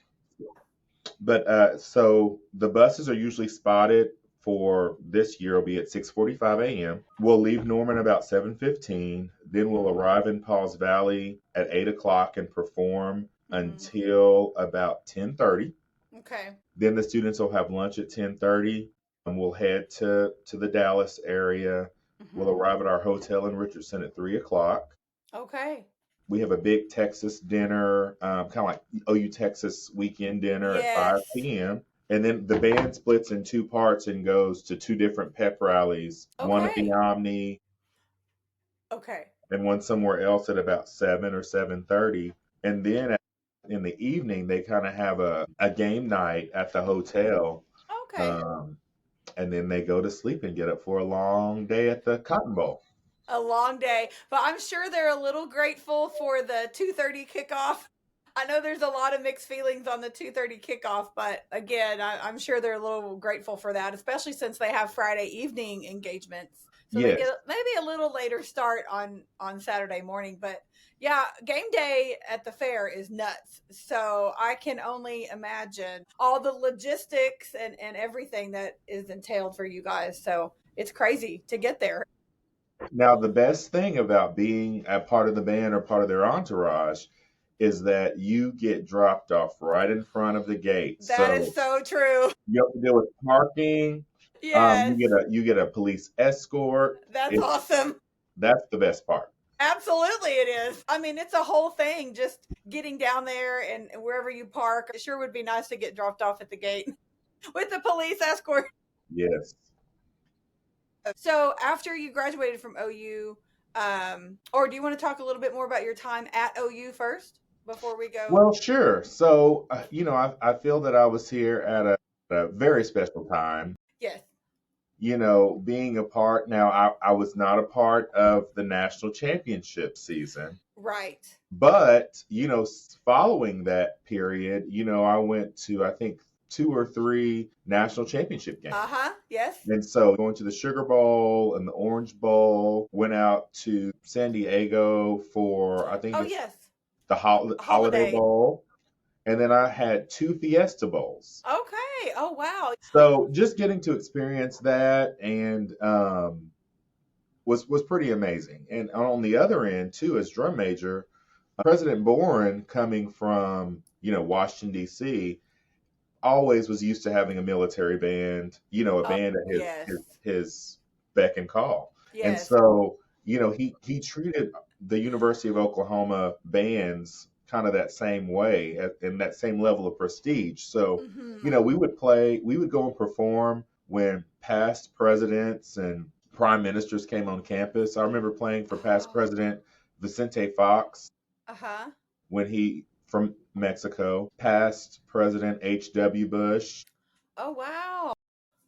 so the buses are usually spotted for this year will be at 6:45 a.m. We'll leave Norman about 7:15. Then we'll arrive in Pauls Valley at 8 o'clock and perform until about 10:30. Okay. Then the students will have lunch at 10:30 and we'll head to the Dallas area. We'll arrive at our hotel in Richardson at 3 o'clock. Okay. We have a big Texas dinner, kind of like OU Texas weekend dinner at 5 p.m. And then the band splits in two parts and goes to two different pep rallies, one at the Omni and one somewhere else at about 7 or 7:30. And then in the evening, they kind of have a game night at the hotel. Okay. And then they go to sleep and get up for a long day at the Cotton Bowl. A long day, but I'm sure they're a little grateful for the 2:30 kickoff. I know there's a lot of mixed feelings on the 2:30 kickoff, but again, I'm sure they're a little grateful for that, especially since they have Friday evening engagements. So they get maybe a little later start on Saturday morning, but yeah, game day at the fair is nuts. So I can only imagine all the logistics and everything that is entailed for you guys. So it's crazy to get there. Now, the best thing about being a part of the band or part of their entourage is that you get dropped off right in front of the gate. That is so true. You have to deal with parking. Yes. You get a police escort. That's awesome. That's the best part. Absolutely it is. I mean, it's a whole thing just getting down there and wherever you park. It sure would be nice to get dropped off at the gate with the police escort. Yes. So after you graduated from OU, or do you want to talk a little bit more about your time at OU first before we go? Well, sure. So, I feel that I was here at a very special time. Yes. Being a part, now I was not a part of the national championship season. Right. But, following that period, I went to, I think, 2 or 3 national championship games. Yes. And so going to the Sugar Bowl and the Orange Bowl, went out to San Diego for, I think, the Holiday Bowl. And then I had 2 Fiesta Bowls. Okay. Oh, wow. So just getting to experience that and was pretty amazing. And on the other end, too, as drum major, President Boren, coming from, Washington, D.C., always was used to having a military band, a band at his beck and call. Yes. And so, he treated the University of Oklahoma bands kind of that same way and that same level of prestige. So, we would go and perform when past presidents and prime ministers came on campus. I remember playing for past President Vicente Fox when he, from Mexico, past President H.W. Bush. Oh, wow.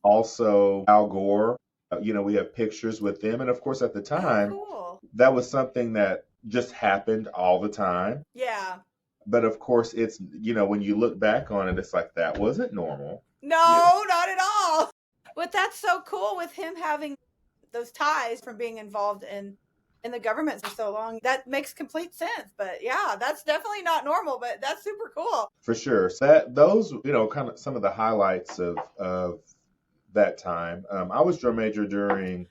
Also Al Gore. We have pictures with them. And of course, at the time, that was something that just happened all the time. Yeah. But of course, it's, when you look back on it, it's like, that wasn't normal. No, not at all. But that's so cool with him having those ties from being involved in the government for so long. That makes complete sense. But yeah, that's definitely not normal, but that's super cool. For sure. So those, kind of some of the highlights of that time. I was drum major during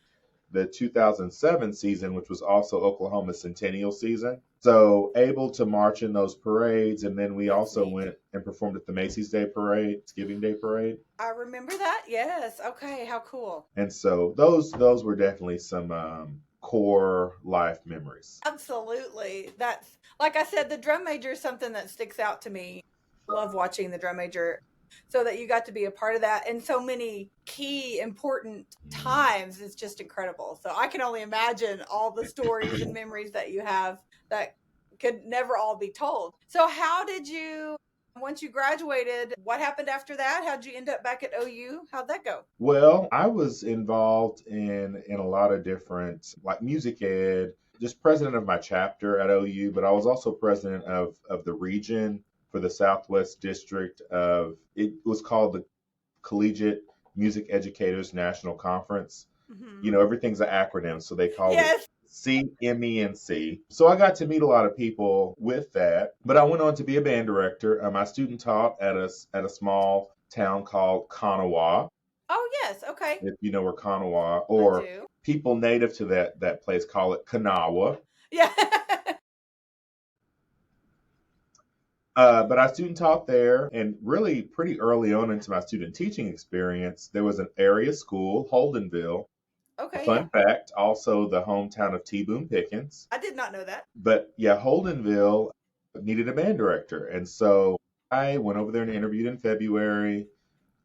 the 2007 season, which was also Oklahoma's centennial season. So able to march in those parades, and then we That's also neat. went and performed at the Macy's Day Parade, Thanksgiving Day Parade. I remember that. Yes. Okay. How cool. And so those were definitely some core life memories. Absolutely. That's like I said, the drum major is something that sticks out to me. I love watching the drum major. So that you got to be a part of that in so many key important times is just incredible. So I can only imagine all the stories and memories that you have that could never all be told. So how did you, once you graduated, what happened after that? How'd you end up back at OU? How'd that go? Well, I was involved in a lot of different, like music ed, just president of my chapter at OU, but I was also president of the region for the Southwest District of, it was called the Collegiate Music Educators National Conference. Mm-hmm. Everything's an acronym, so they called it Yes. CMENC. So I got to meet a lot of people with that, but I went on to be a band director. I student taught at a small town called Kanawha, Oh, yes. Okay. if you know where Kanawha, I or do. people native to that place call it Kanawha. Yeah. But I student taught there, and really pretty early on into my student teaching experience, there was an area school, Holdenville. Okay. Fun Yeah. fact, also the hometown of T. Boone Pickens. I did not know that. But yeah, Holdenville needed a band director. And so I went over there and interviewed in February,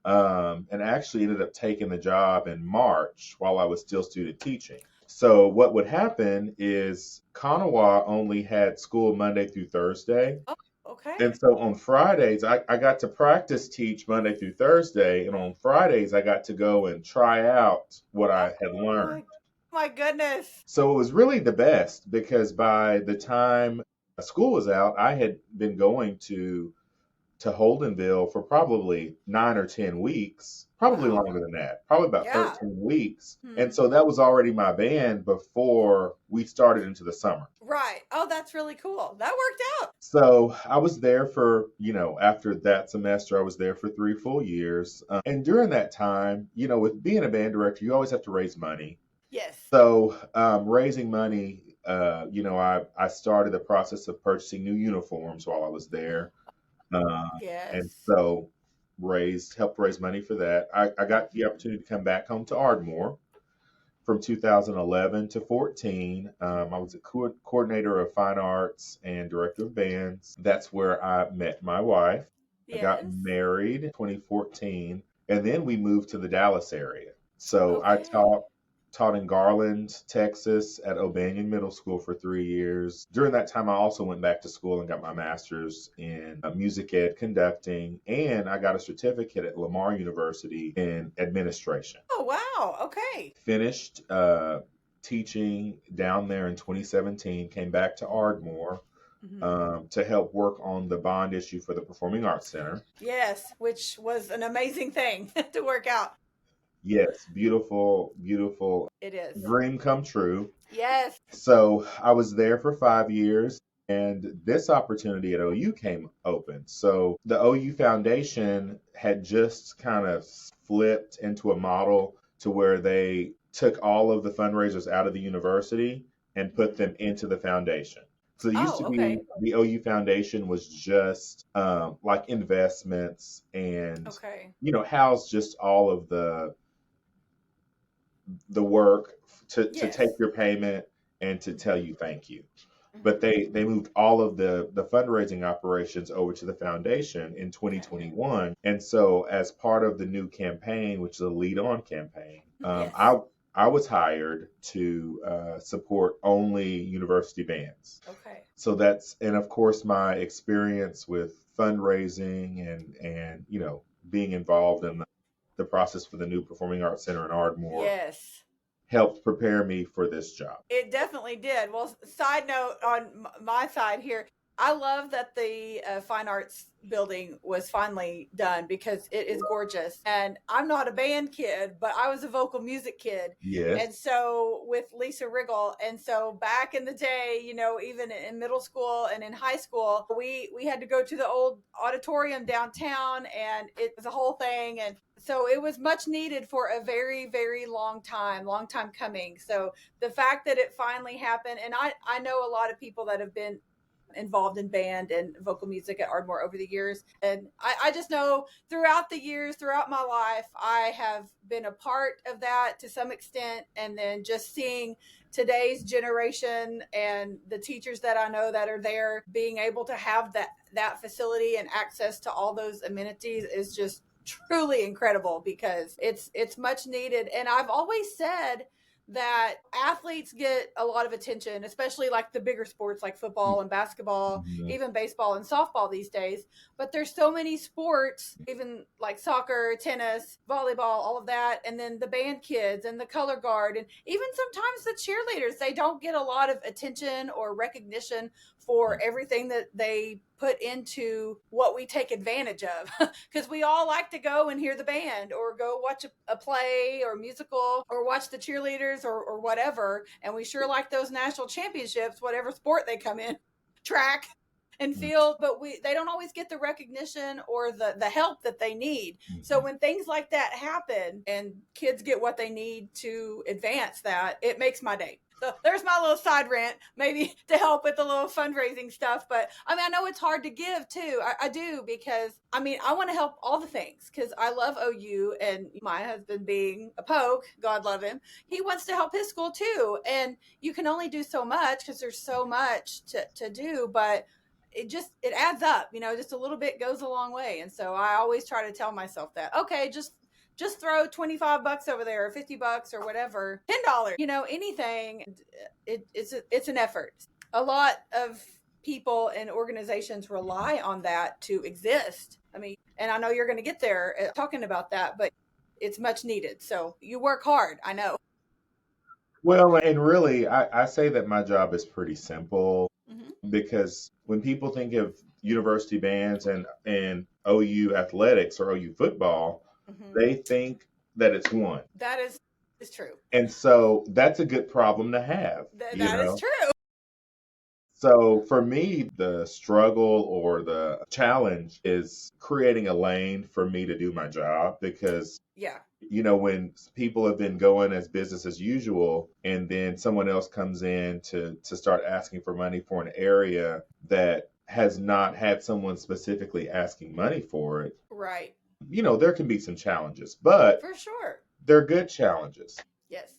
and actually ended up taking the job in March while I was still student teaching. So what would happen is Kanawha only had school Monday through Thursday. Oh, okay. And so on Fridays, I got to practice teach Monday through Thursday. And on Fridays, I got to go and try out what I had learned. My goodness. So it was really the best because by the time school was out, I had been going to Holdenville for probably 9 or 10 weeks, probably Wow. longer than that, probably about Yeah. 13 weeks. Hmm. And so that was already my band before we started into the summer. Right. Oh, that's really cool. That worked out. So I was there for, after that semester, I was there for 3 full years. And during that time, with being a band director, you always have to raise money. Yes. So raising money, I started the process of purchasing new uniforms while I was there. Yes. And so helped raise money for that. I got the opportunity to come back home to Ardmore from 2011 to 14. I was a coordinator of fine arts and director of bands. That's where I met my wife. Yes. I got married in 2014, and then we moved to the Dallas area. So I Okay. taught in Garland, Texas at O'Banion Middle School for 3 years. During that time, I also went back to school and got my master's in music ed conducting, and I got a certificate at Lamar University in administration. Oh, wow. Okay. Finished teaching down there in 2017, came back to Ardmore to help work on the bond issue for the Performing Arts Center. Yes, which was an amazing thing to work out. Yes, beautiful, beautiful. It is. Dream come true. Yes. So I was there for 5 years, and this opportunity at OU came open. So the OU Foundation had just kind of flipped into a model to where they took all of the fundraisers out of the university and put them into the foundation. So it used to be the OU Foundation was just like investments and, house just all of the work to take your payment and to tell you thank you. But they moved all of the fundraising operations over to the foundation in 2021. And so as part of the new campaign, which is a Lead On campaign, I was hired to support only university bands. Okay. So and of course my experience with fundraising and being involved in the process for the new Performing Arts Center in Ardmore helped prepare me for this job. It definitely did. Well, side note on my side here, I love that the fine arts building was finally done because it is gorgeous. And I'm not a band kid, but I was a vocal music kid. Yes. And so with Lisa Riggle, and so back in the day, even in middle school and in high school, we had to go to the old auditorium downtown, and it was a whole thing. And so it was much needed for a very, very long time coming. So the fact that it finally happened, and I know a lot of people that have been involved in band and vocal music at Ardmore over the years. And I just know throughout the years, throughout my life, I have been a part of that to some extent. And then just seeing today's generation and the teachers that I know that are there being able to have that facility and access to all those amenities is just truly incredible, because it's much needed. And I've always said that athletes get a lot of attention, especially like the bigger sports like football and basketball, Mhm. even baseball and softball these days. But there's so many sports, even like soccer, tennis, volleyball, all of that. And then the band kids and the color guard, and even sometimes the cheerleaders, they don't get a lot of attention or recognition for everything that they put into what we take advantage of, because we all like to go and hear the band or go watch a play or musical or watch the cheerleaders or whatever, and we sure like those national championships, whatever sport they come in, track and field, but they don't always get the recognition or the help that they need. So when things like that happen and kids get what they need to advance that, it makes my day. So there's my little side rant, maybe to help with the little fundraising stuff. But I know it's hard to give too. I do, because I want to help all the things, because I love OU, and my husband, being a poke, God love him, he wants to help his school too. And you can only do so much because there's so much to do, but it adds up, just a little bit goes a long way. And so I always try to tell myself that, okay, just throw $25 over there, or $50 or whatever, $10, anything. It's an effort. A lot of people and organizations rely on that to exist. And I know you're going to get there talking about that, but it's much needed. So you work hard, I know. Well, and really, I say that my job is pretty simple, Mm-hmm. because when people think of university bands and OU athletics or OU football, Mm-hmm. they think that it's one. That is true. And so that's a good problem to have, That is true. So for me, the struggle or the challenge is creating a lane for me to do my job, because Yeah. when people have been going as business as usual, and then someone else comes in to start asking for money for an area that has not had someone specifically asking money for it, Right. there can be some challenges, but For sure. they're good challenges. Yes.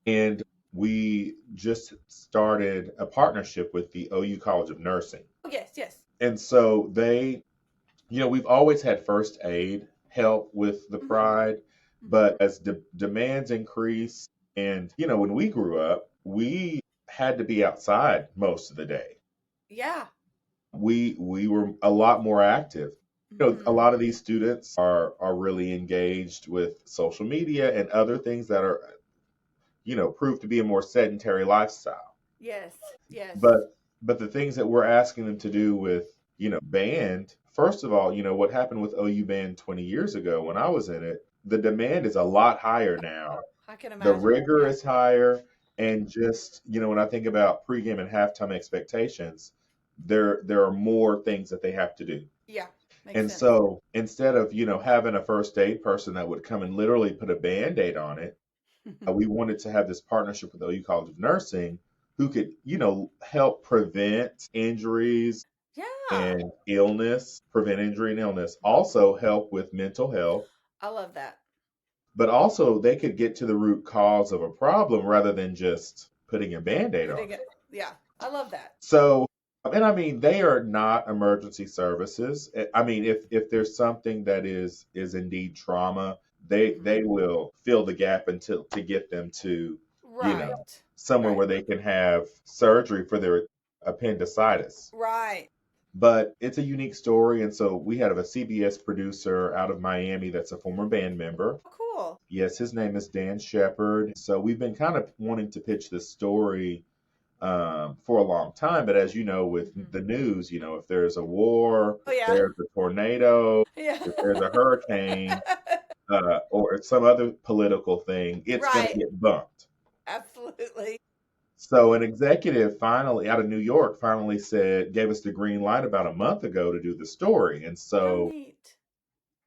And we just started a partnership with the OU College of Nursing. Oh, yes. And so we've always had first aid help with the Mm-hmm. pride, but as demands increase, and when we grew up, we had to be outside most of the day. Yeah. We were a lot more active. Mm-hmm. A lot of these students are really engaged with social media and other things that are prove to be a more sedentary lifestyle. Yes. But the things that we're asking them to do with band, first of all, what happened with OU band 20 years ago when I was in it, the demand is a lot higher now. I can The imagine. rigor is higher, and just when I think about pregame and halftime expectations, there are more things that they have to do. Yeah. Makes And sense. so instead of having a first aid person that would come and literally put a band-aid on it, we wanted to have this partnership with OU College of Nursing, who could, help prevent injuries and prevent injury and illness, also help with mental health. I love that. But also they could get to the root cause of a problem rather than just putting a Band-Aid on it. Yeah, I love that. So, and they are not emergency services. If there's something that is indeed trauma, they will fill the gap to get them to somewhere where they can have surgery for their appendicitis. Right. But it's a unique story, and so we have a CBS producer out of Miami that's a former band member. Oh, cool. Yes, his name is Dan Shepard. So we've been kind of wanting to pitch this story for a long time. But as you know, with the news, if there's a war, Oh, yeah. there's a tornado, Yeah. if there's a hurricane, or some other political thing, it's going to Right. get bumped. Absolutely. So an executive finally out of New York finally gave us the green light about a month ago to do the story. And Oh, so neat.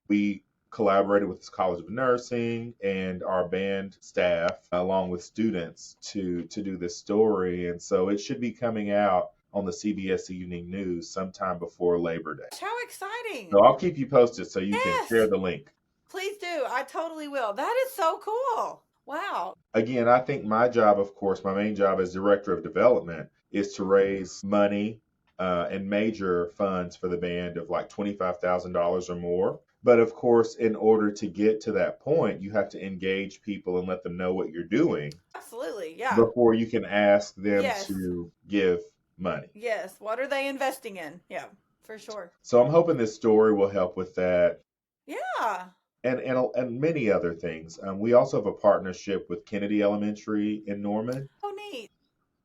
we collaborated with the College of Nursing and our band staff, along with students, to do this story. And so it should be coming out on the CBS Evening News sometime before Labor Day. How exciting. So I'll keep you posted so you can Yes. share the link. Please do. I totally will. That is so cool. Wow. Again, I think my job, of course, my main job as Director of Development is to raise money and major funds for the band of like $25,000 or more. But of course, in order to get to that point, you have to engage people and let them know what you're doing. Absolutely. Yeah. Before you can ask them Yes. to give money. Yes. What are they investing in? Yeah, for sure. So I'm hoping this story will help with that. Yeah. And many other things. We also have a partnership with Kennedy Elementary in Norman. Oh, neat.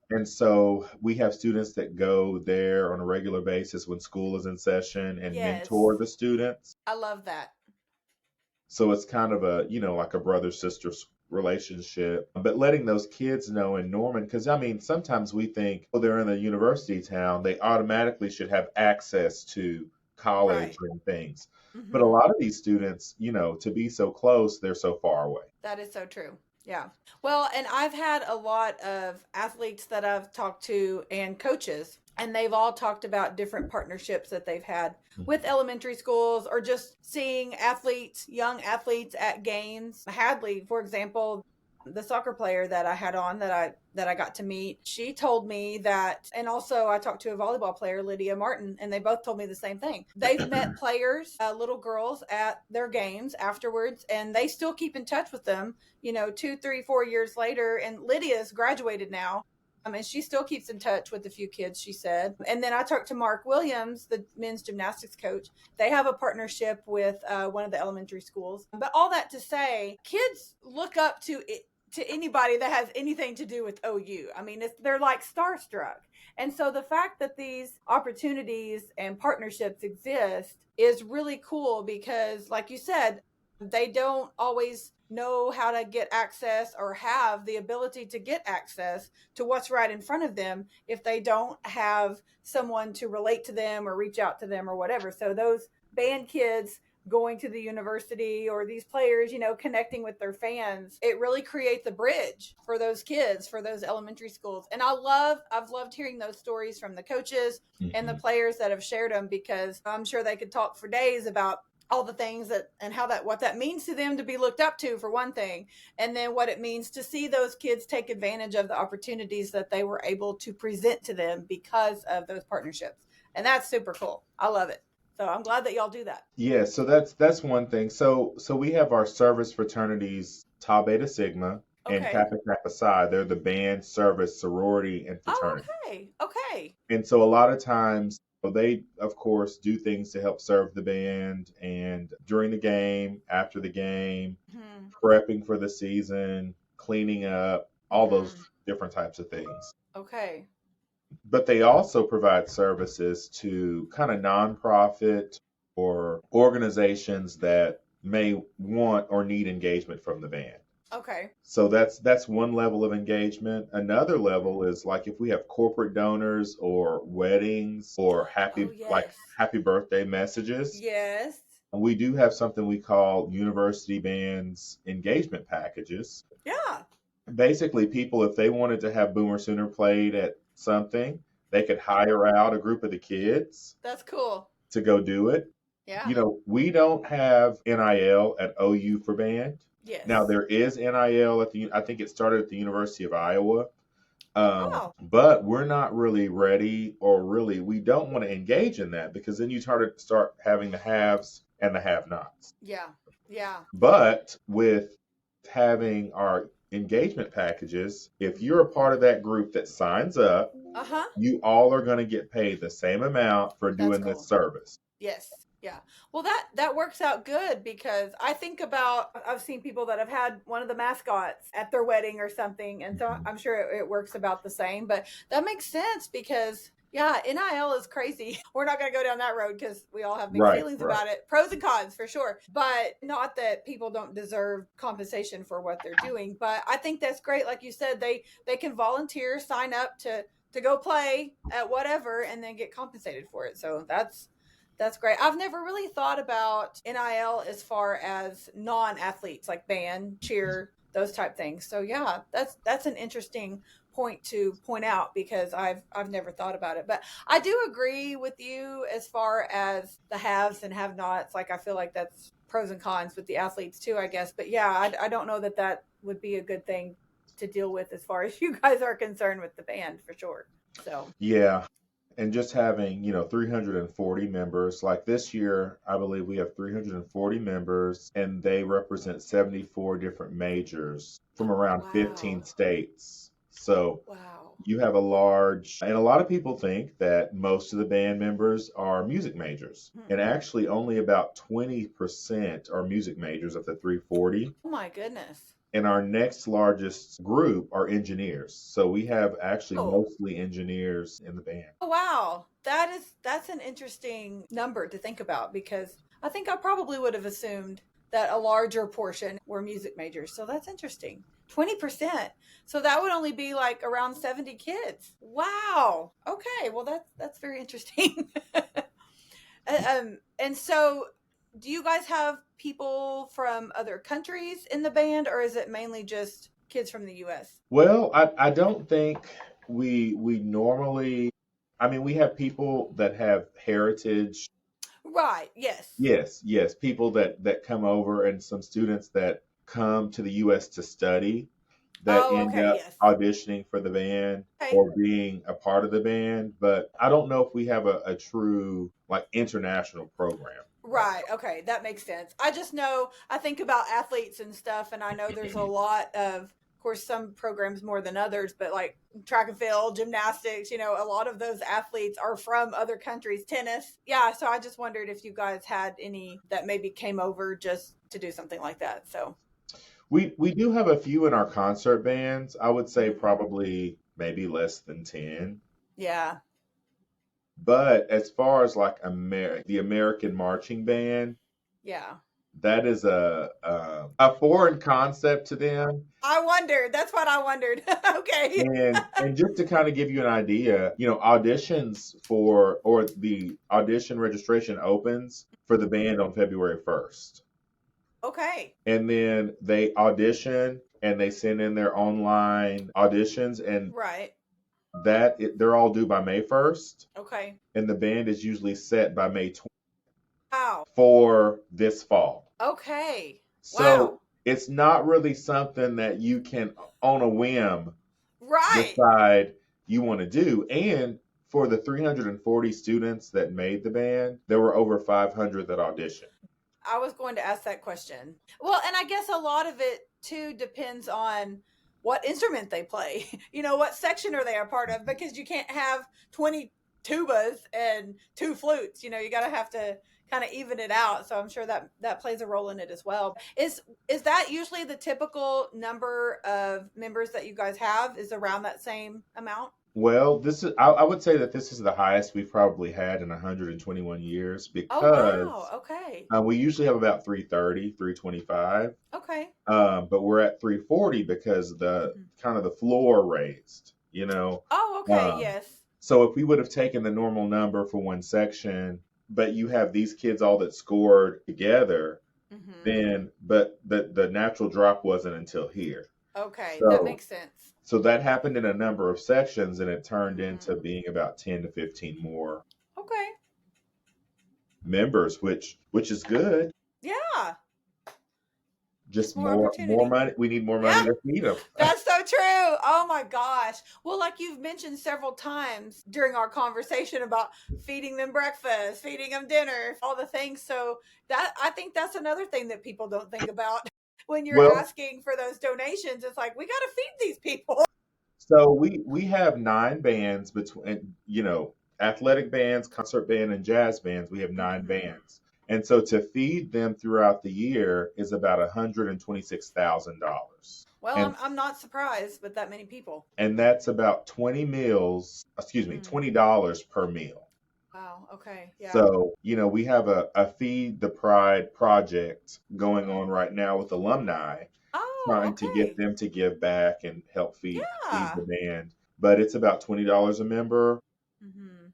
And so we have students that go there on a regular basis when school is in session and mentor the students. I love that. So it's kind of a, like a brother-sister relationship. But letting those kids know in Norman, because sometimes we think, they're in a university town, they automatically should have access to college and things. Mm-hmm. But a lot of these students, to be so close, they're so far away. That is so true. Yeah. Well, and I've had a lot of athletes that I've talked to and coaches, and they've all talked about different partnerships that they've had with elementary schools or just seeing young athletes at games. Hadley, for example, the soccer player that I had on that I got to meet, she told me that, and also I talked to a volleyball player, Lydia Martin, and they both told me the same thing. They've met players, little girls at their games afterwards, and they still keep in touch with them, 2, 3, 4 years later. And Lydia's graduated now. And she still keeps in touch with a few kids, she said. And then I talked to Mark Williams, the men's gymnastics coach. They have a partnership with one of the elementary schools. But all that to say, kids look up to anybody that has anything to do with OU. They're like starstruck. And so the fact that these opportunities and partnerships exist is really cool because, like you said, they don't always know how to get access or have the ability to get access to what's right in front of them if they don't have someone to relate to them or reach out to them or whatever. So those band kids going to the university or these players, connecting with their fans, it really creates a bridge for those kids, for those elementary schools. And I've loved hearing those stories from the coaches and the players that have shared them, because I'm sure they could talk for days about all the things what that means to them to be looked up to, for one thing, and then what it means to see those kids take advantage of the opportunities that they were able to present to them because of those partnerships. And that's super cool. I love it. So I'm glad that y'all do that. Yeah, so that's one thing. So we have our service fraternities, Tau Beta Sigma and Kappa Kappa Psi. They're the band, service, sorority, and fraternity. Oh, okay. And so a lot of times they, of course, do things to help serve the band, and during the game, after the game, prepping for the season, cleaning up, all those different types of things. Okay. But they also provide services to kind of nonprofit or organizations that may want or need engagement from the band. Okay. So that's one level of engagement. Another level is like if we have corporate donors or weddings or happy birthday messages. Yes. We do have something we call university bands engagement packages. Yeah. Basically, people, if they wanted to have Boomer Sooner played at something, they could hire out a group of the kids. That's cool. To go do it. Yeah. We don't have NIL at OU for band. Yes. Now there is NIL I think it started at the University of Iowa. But we're not really ready, or really we don't want to engage in that, because then you start having the haves and the have-nots. Yeah. Yeah. But with having our engagement packages, if you're a part of that group that signs up, you all are going to get paid the same amount for doing this service. Yes. Yeah. Well, that works out good because I think about I've seen people that have had one of the mascots at their wedding or something, and so Mhm. I'm sure it works about the same. But that makes sense because yeah, NIL is crazy. We're not going to go down that road because we all have mixed Right, feelings right. about it. Pros and cons for sure, but not that people don't deserve compensation for what they're doing. But I think that's great. Like you said, they can volunteer, sign up to go play at whatever, and then get compensated for it. So that's great. I've never really thought about NIL as far as non-athletes like band, cheer, those type things. So yeah, that's an interesting point to point out because I've never thought about it. But I do agree with you as far as the haves and have-nots. Like I feel like that's pros and cons with the athletes too, I guess. But yeah, I don't know that would be a good thing to deal with as far as you guys are concerned with the band for sure. So Yeah. And just having, 340 members, like this year, I believe we have 340 members, and they represent 74 different majors from around 15 wow, states. So wow. you have a large, and a lot of people think that most of the band members are music majors. Hmm. And actually, only about 20% are music majors of the 340. Oh my goodness. And our next largest group are engineers. So we have actually Oh, mostly engineers in the band. oh wow. That's an interesting number to think about because I think I probably would have assumed that a larger portion were music majors. So that's interesting. 20%. So that would only be like around 70 kids. Wow. Okay. Well that's very interesting. And so do you guys have people from other countries in the band or is it mainly just kids from the US? Well, I don't think we normally, I mean, we have people that have heritage. Right. Yes. Yes, yes, people that come over and some students that come to the US to study that Oh, end okay. up Yes. auditioning for the band Okay. or being a part of the band. But I don't know if we have a true like international program. Right. Okay. That makes sense. I just know, I think about athletes and stuff, and I know there's a lot of course, some programs more than others, but like track and field, gymnastics, a lot of those athletes are from other countries, tennis. Yeah. So I just wondered if you guys had any that maybe came over just to do something like that. So, We do have a few in our concert bands. I would say mhm. probably maybe less than 10. Yeah. But as far as like the American marching band, Yeah. that is a foreign concept to them. I wondered. That's what I wondered. Okay. And just to kind of give you an idea, auditions for or the audition registration opens for the band on February 1st. Okay. And then they audition and they send in their online auditions and Right. they're all due by May 1st Okay. and the band is usually set by May 20th Wow. for this fall. Okay. So Wow. it's not really something that you can on a whim Right. decide you want to do. And for the 340 students that made the band, there were over 500 that auditioned. I was going to ask that question. Well, and I guess a lot of it too depends on what instrument they play. What section are they a part of? Because you can't have 20 tubas and two flutes. You got to have to kind of even it out. So I'm sure that plays a role in it as well. Is that usually the typical number of members that you guys have? Is around that same amount? Well, I would say that this is the highest we've probably had in 121 years Oh wow. because Okay. we usually have about 330, 325. Okay. But we're at 340 because the Mhm. kind of the floor raised. Oh, okay. Um, Yes. so if we would have taken the normal number for one section, but you have these kids all that scored together, Mhm. then but the natural drop wasn't until here. Okay, that So makes sense. so that happened in a number of sections and it turned into Mhm. being about 10 to 15 more Okay. members, which is good. Yeah, just Just more more opportunity. money. We need more money Yeah, to feed them. that's so true. Oh my gosh. Well, like you've mentioned several times during our conversation about feeding them breakfast, feeding them dinner, all the things. So that I think that's another thing that people don't think about when you're Well, asking for those donations. It's like we got to feed these people. so we have 9 bands between athletic bands, concert band, and jazz bands. We have nine Mhm. bands, And so to feed them throughout the year is about $126,000. Well, And I'm not surprised with that many people. and that's about 20 meals, $20 per meal. Wow. Okay. Yeah. So, we have a Feed the Pride project going on right now with alumni, Oh, trying to get okay. them to give back and help feed Yeah. the band. But it's about $20 a member, Mm-hmm.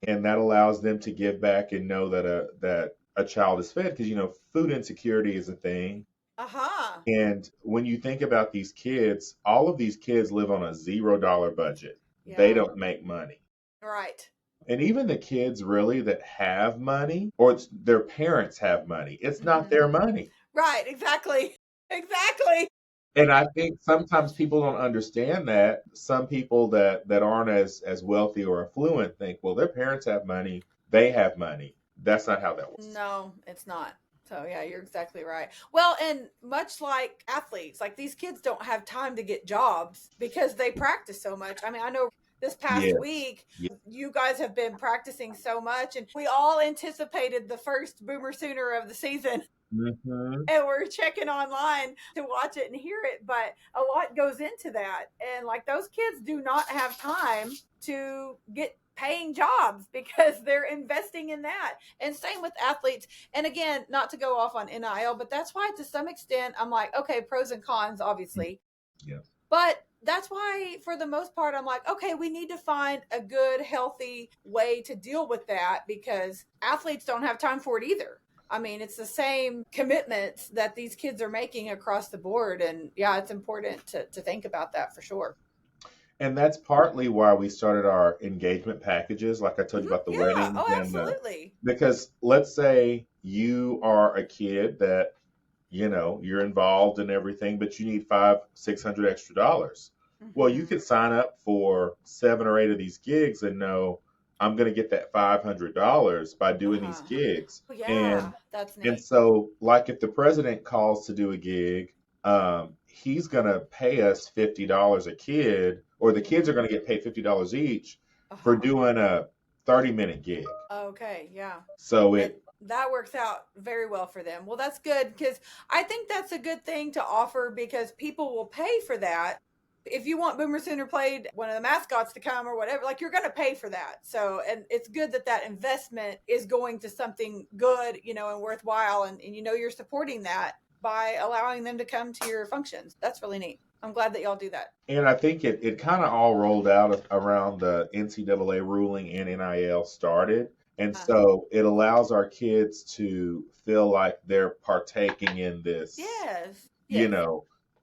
and that allows them to give back and know that a child is fed, because food insecurity is a thing. Uh-huh. And when you think about these kids, all of these kids live on a $0 budget. They Yeah. don't make money. Right. And even the kids really that have money, or their parents have money, it's not their money. Right. Exactly. Exactly. And I think sometimes people don't understand that. Some people that aren't as wealthy or affluent think, well, their parents have money, they have money. That's not how that works. No, it's not. So yeah, you're exactly right. Well, and much like athletes, like these kids don't have time to get jobs because they practice so much. I mean, I know this past week, you guys have been practicing so much, and we all anticipated the first Boomer Sooner of the season. Mm-hmm. And we're checking online to watch it and hear it, but a lot goes into that. And like those kids do not have time to get paying jobs because they're investing in that. And same with athletes. And again, not to go off on NIL, but that's why to some extent I'm like, okay, pros and cons, obviously. Yeah. But that's why for the most part I'm like, okay, we need to find a good, healthy way to deal with that because athletes don't have time for it either. I mean, it's the same commitments that these kids are making across the board. And yeah, it's important to think about that for sure. And that's partly why we started our engagement packages, like I told you about the wedding. Oh, absolutely. Because let's say you are a kid that, you're involved in everything, but you need $500-600 extra dollars. Well, you could sign up for 7 or 8 of these gigs and know I'm going to get that $500 by doing these gigs. Yeah, that's neat. And so, like, if the president calls to do a gig, he's going to pay us $50 a kid, or the kids are going to get paid $50 each for doing a 30-minute gig. Okay, yeah. So that works out very well for them. Well, that's good because I think that's a good thing to offer because people will pay for that. If you want Boomer Sooner played, one of the mascots to come or whatever, like you're going to pay for that. So, and it's good that investment is going to something good, and worthwhile. And you're supporting that by allowing them to come to your functions. That's really neat. I'm glad that y'all do that. And I think it kind of all rolled out around the NCAA ruling and NIL started. And so it allows our kids to feel like they're partaking in this. Yes.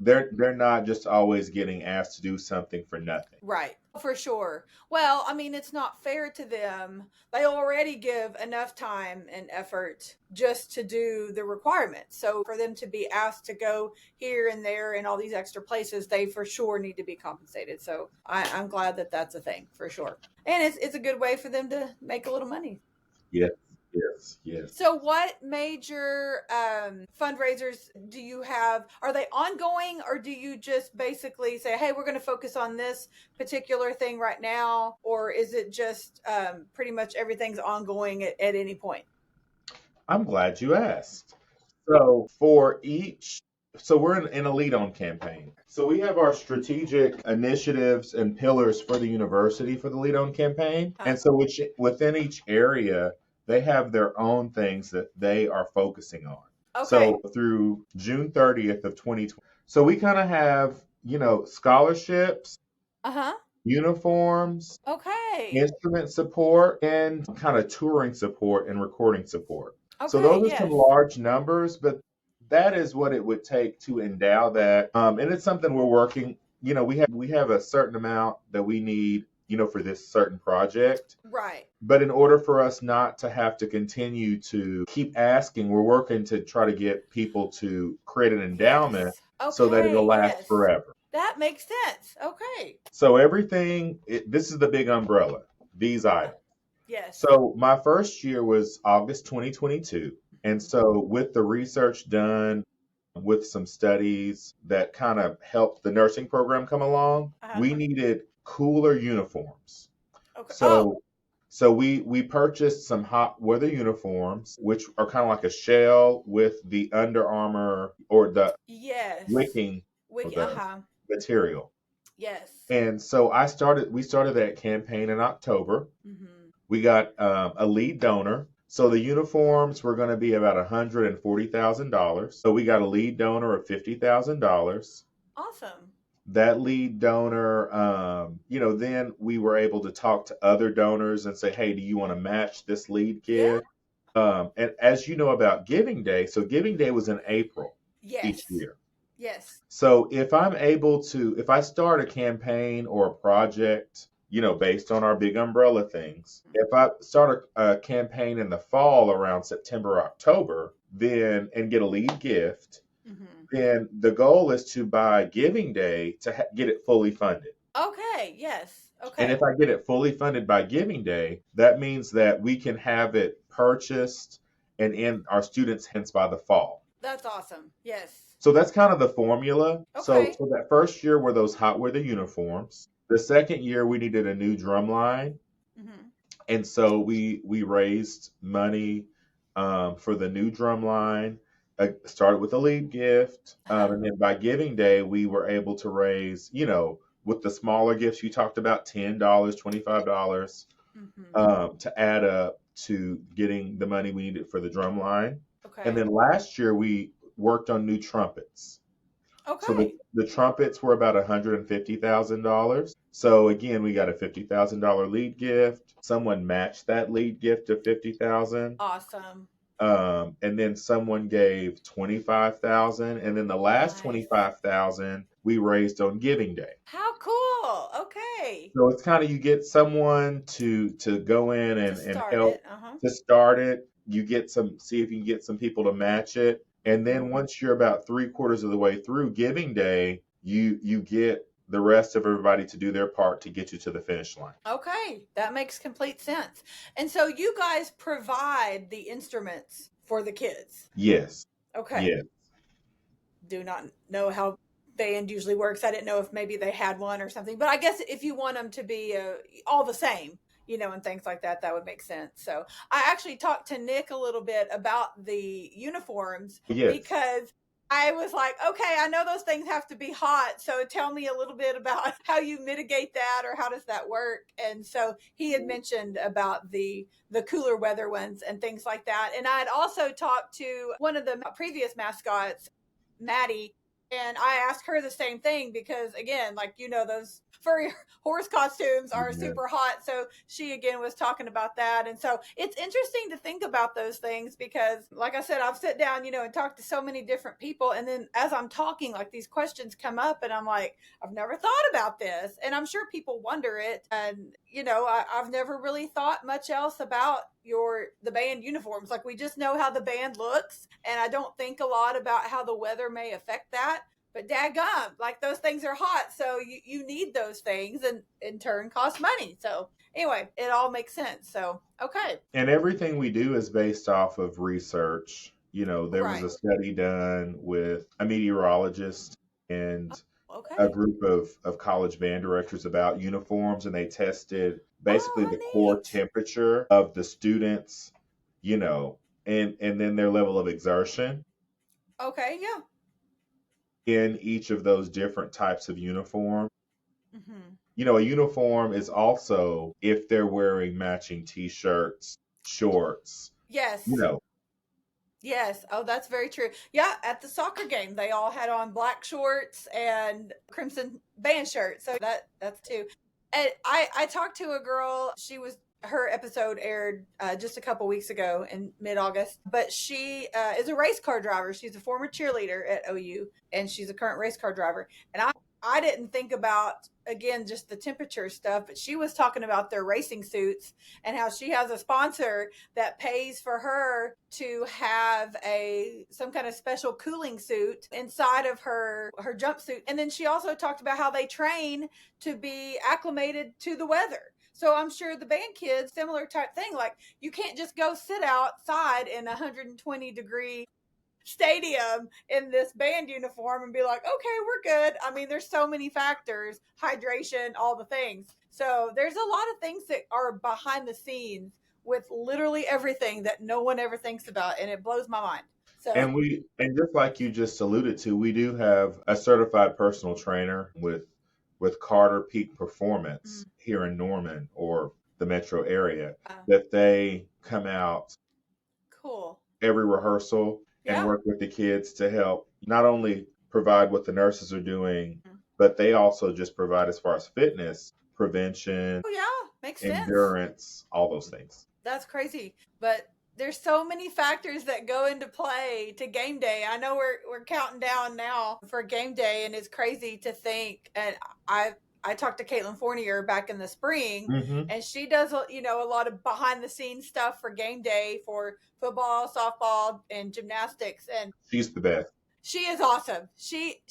They're not just always getting asked to do something for nothing. Right. For sure. Well, I mean, it's not fair to them. They already give enough time and effort just to do the requirements. So for them to be asked to go here and there and all these extra places, they for sure need to be compensated. So I'm glad that that's a thing for sure. And it's a good way for them to make a little money. Yes. So what major fundraisers do you have? Are they ongoing or do you just basically say, hey, we're going to focus on this particular thing right now? Or is it just pretty much everything's ongoing at any point? I'm glad you asked. So we're in a lead-on campaign. So we have our strategic initiatives and pillars for the university for the lead-on campaign. And so within each area, they have their own things that they are focusing on. Okay. So through June 30th of 2020. So we kind of have, scholarships, uniforms, instrument support, and kind of touring support and recording support. Okay, so those are some large numbers, but that is what it would take to endow that. And it's something we're working, we have a certain amount that we need, for this certain project. Right. But in order for us not to have to continue to keep asking, we're working to try to get people to create an endowment so that it'll last forever. That makes sense. Okay. So this is the big umbrella, these items. Yes. So my first year was August 2022. And so with the research done, with some studies that kind of helped the nursing program come along, we needed cooler uniforms. Okay. So we purchased some hot weather uniforms, which are kind of like a shell with the Under Armour or the Yes. wicking of the Uh-huh. material. Yes. And so we started that campaign in October. Mm-hmm. We got a lead donor. So the uniforms were going to be about $140,000. So we got a lead donor of $50,000. Awesome. That lead donor, then we were able to talk to other donors and say, hey, do you want to match this lead Yeah. gift? And as you know about Giving Day, so Giving Day was in April each Yes. year. Yes. So if I start a campaign or a project, based on our big umbrella things, if I start a campaign in the fall around September, October, then and get a lead gift, Mm-hmm. then the goal is to by Giving Day to get it fully funded. Okay. Yes. And Okay. if I get it fully funded by Giving Day, that means that we can have it purchased and in our students' hands by the fall. That's awesome. Yes. So that's kind of the formula. So, Okay. so that first year were those hot weather uniforms. The second year we needed a new drum line, Mm-hmm. and so we raised money for the new drum line. Started with a lead gift, and then by Giving Day we were able to raise, with the smaller gifts you talked about, $10, $25, Mm-hmm. to add up to getting the money we needed for the drum line. And Okay. then last year we worked on new trumpets. So Okay. the trumpets were about $150,000. So again, we got a $50,000 lead gift. Someone matched that lead gift of 50,000. Awesome. And then someone gave 25,000, and then the last Nice. 25,000 we raised on Giving Day. How cool. Okay. So it's kind of you get someone to go in To and start help it. Uh-huh. to start it. You get see if you can get some people to match it. And then Mm-hmm. once you're about 3/4 of the way through Giving Day, you get the rest of everybody to do their part to get you to the finish line. Okay, that makes complete sense. And so you guys provide the instruments for the kids. Yes. Okay. Yes. Do not know how band usually works. I didn't know if maybe they had one or something, but I guess if you want them to be all the same, and things like that, that would make sense. So I actually talked to Nick a little bit about the uniforms Yes. because I was like, okay, I know those things have to be hot. So tell me a little bit about how you mitigate that or how does that work? And so he had mentioned about the cooler weather ones and things like that. And I had also talked to one of the previous mascots, Maddie, and I asked her the same thing because, again, like, those furry horse costumes are Yeah. super hot. So she, again, was talking about that. And so it's interesting to think about those things because, like I said, I've sit down, and talked to so many different people. And then as I'm talking, like these questions come up and I'm like, I've never thought about this. And I'm sure people wonder it. And, I've never really thought much else about the band uniforms. Like we just know how the band looks. And I don't think a lot about how the weather may affect that. But daggum, like those things are hot. So you need those things and in turn cost money. So anyway, it all makes sense. So, okay. And everything we do is based off of research. There was Right. a study done with a meteorologist and a Okay. group of college band directors about uniforms, and they tested Oh, basically how the core neat. temperature of the students, and then their level of exertion Okay. Yeah. in each of those different types of uniform. Mm-hmm. A uniform is also if they're wearing matching t-shirts, shorts, Yes. you know. Yes. Oh, that's very true. Yeah. At the soccer game, they all had on black shorts and crimson band shirts. So that's too. And I talked to a girl. Her episode aired just a couple weeks ago in mid-August, but she is a race car driver. She's a former cheerleader at OU, and she's a current race car driver. And I didn't think about, again, just the temperature stuff, but she was talking about their racing suits and how she has a sponsor that pays for her to have some kind of special cooling suit inside of her jumpsuit. And then she also talked about how they train to be acclimated to the weather. So I'm sure the band kids, similar type thing. Like you can't just go sit outside in 120-degree stadium in this band uniform and be like, okay, we're good. I mean, there's so many factors, hydration, all the things. So there's a lot of things that are behind the scenes with literally everything that no one ever thinks about, and it blows my mind. So And just like you just alluded to, we do have a certified personal trainer with Carter Peak Performance here in Norman or the metro area that they come out cool every rehearsal and work with the kids to help not only provide what the nurses are doing, but they also just provide as far as fitness, prevention, makes endurance, sense. all those things. That's crazy. But there's so many factors that go into play to game day. I know we're counting down now for game day, and it's crazy to think. And I talked to Caitlin Fournier back in the spring, and she does a lot of behind the scenes stuff for game day for football, softball, and gymnastics. And she's the best. She is awesome. She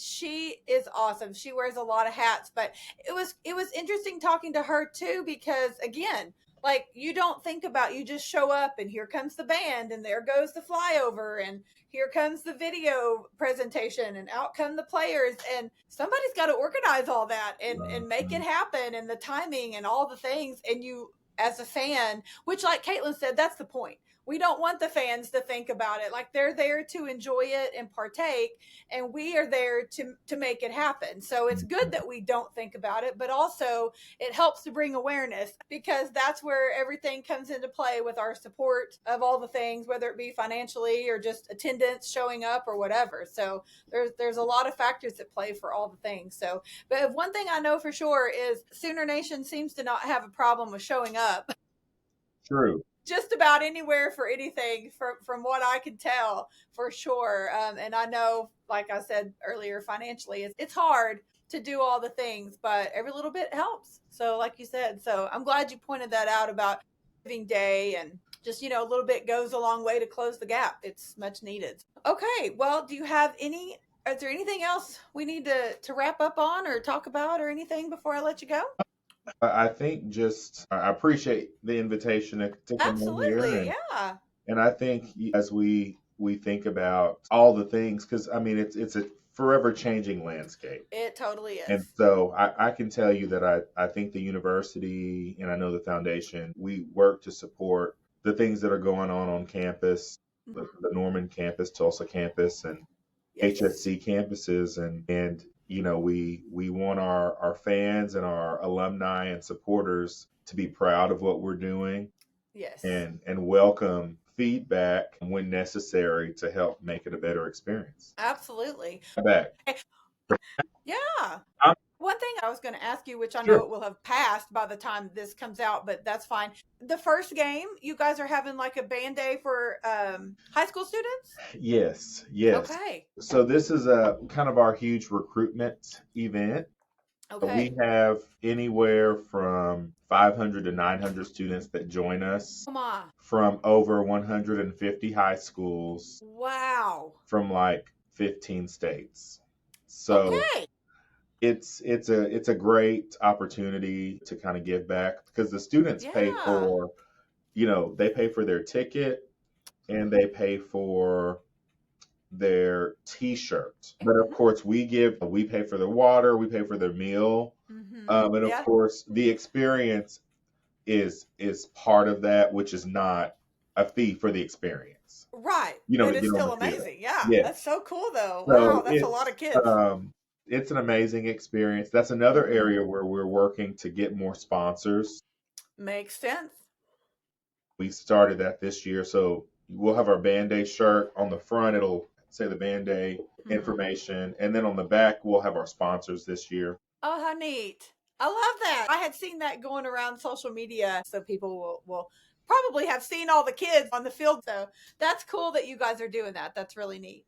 is awesome. She wears a lot of hats, but it was interesting talking to her too, because again, like, you don't think about, you just show up and here comes the band and there goes the flyover and here comes the video presentation and out come the players, and somebody's got to organize all that and make it happen, and the timing and all the things. And you, as a fan, which, like Caitlin said, that's the point. We don't want the fans to think about it. Like, they're there to enjoy it and partake, and we are there to make it happen. So it's good that we don't think about it, but also it helps to bring awareness, because that's where everything comes into play with our support of all the things, whether it be financially or just attendance, showing up, or whatever. So there's a lot of factors that play for all the things. So, but one thing I know for sure is Sooner Nation seems to not have a problem with showing up. True. Just about anywhere for anything, from what I can tell, for sure. And I know, like I said earlier, financially, it's hard to do all the things, but every little bit helps. So like you said, so I'm glad you pointed that out about Giving Day, and just, a little bit goes a long way to close the gap. It's much needed. Okay, well, is there anything else we need to wrap up on or talk about or anything before I let you go? I think just I appreciate the invitation to come in here. Yeah. And I think as we think about all the things, because I mean it's a forever changing landscape. It totally is. And so I can tell you that I think the university, and I know the foundation, we work to support the things that are going on campus, the Norman campus, Tulsa campus, and HSC campuses, and we want our fans and our alumni and supporters to be proud of what we're doing. Yes. And welcome feedback when necessary to help make it a better experience. Absolutely. Back. Yeah. One thing I was going to ask you, which I know it will have passed by the time this comes out, but that's fine. The first game, you guys are having like a band day for high school students? Yes. Okay. So this is a kind of our huge recruitment event. Okay. We have anywhere from 500 to 900 students that join us from over 150 high schools. Wow. From like 15 states. So it's a great opportunity to kind of give back, because the students pay for, they pay for their ticket and they pay for their t-shirt. But of course we pay for their water, we pay for their meal. And of course the experience is part of that, which is not a fee for the experience. Right. But it's still amazing. Yeah. That's so cool though. So wow, that's a lot of kids. It's an amazing experience. That's another area where we're working to get more sponsors. Makes sense. We started that this year. So we'll have our Band Day shirt on the front. It'll say the Band Day information. And then on the back, we'll have our sponsors this year. Oh, how neat. I love that. I had seen that going around social media. So people will probably have seen all the kids on the field. So that's cool that you guys are doing that. That's really neat.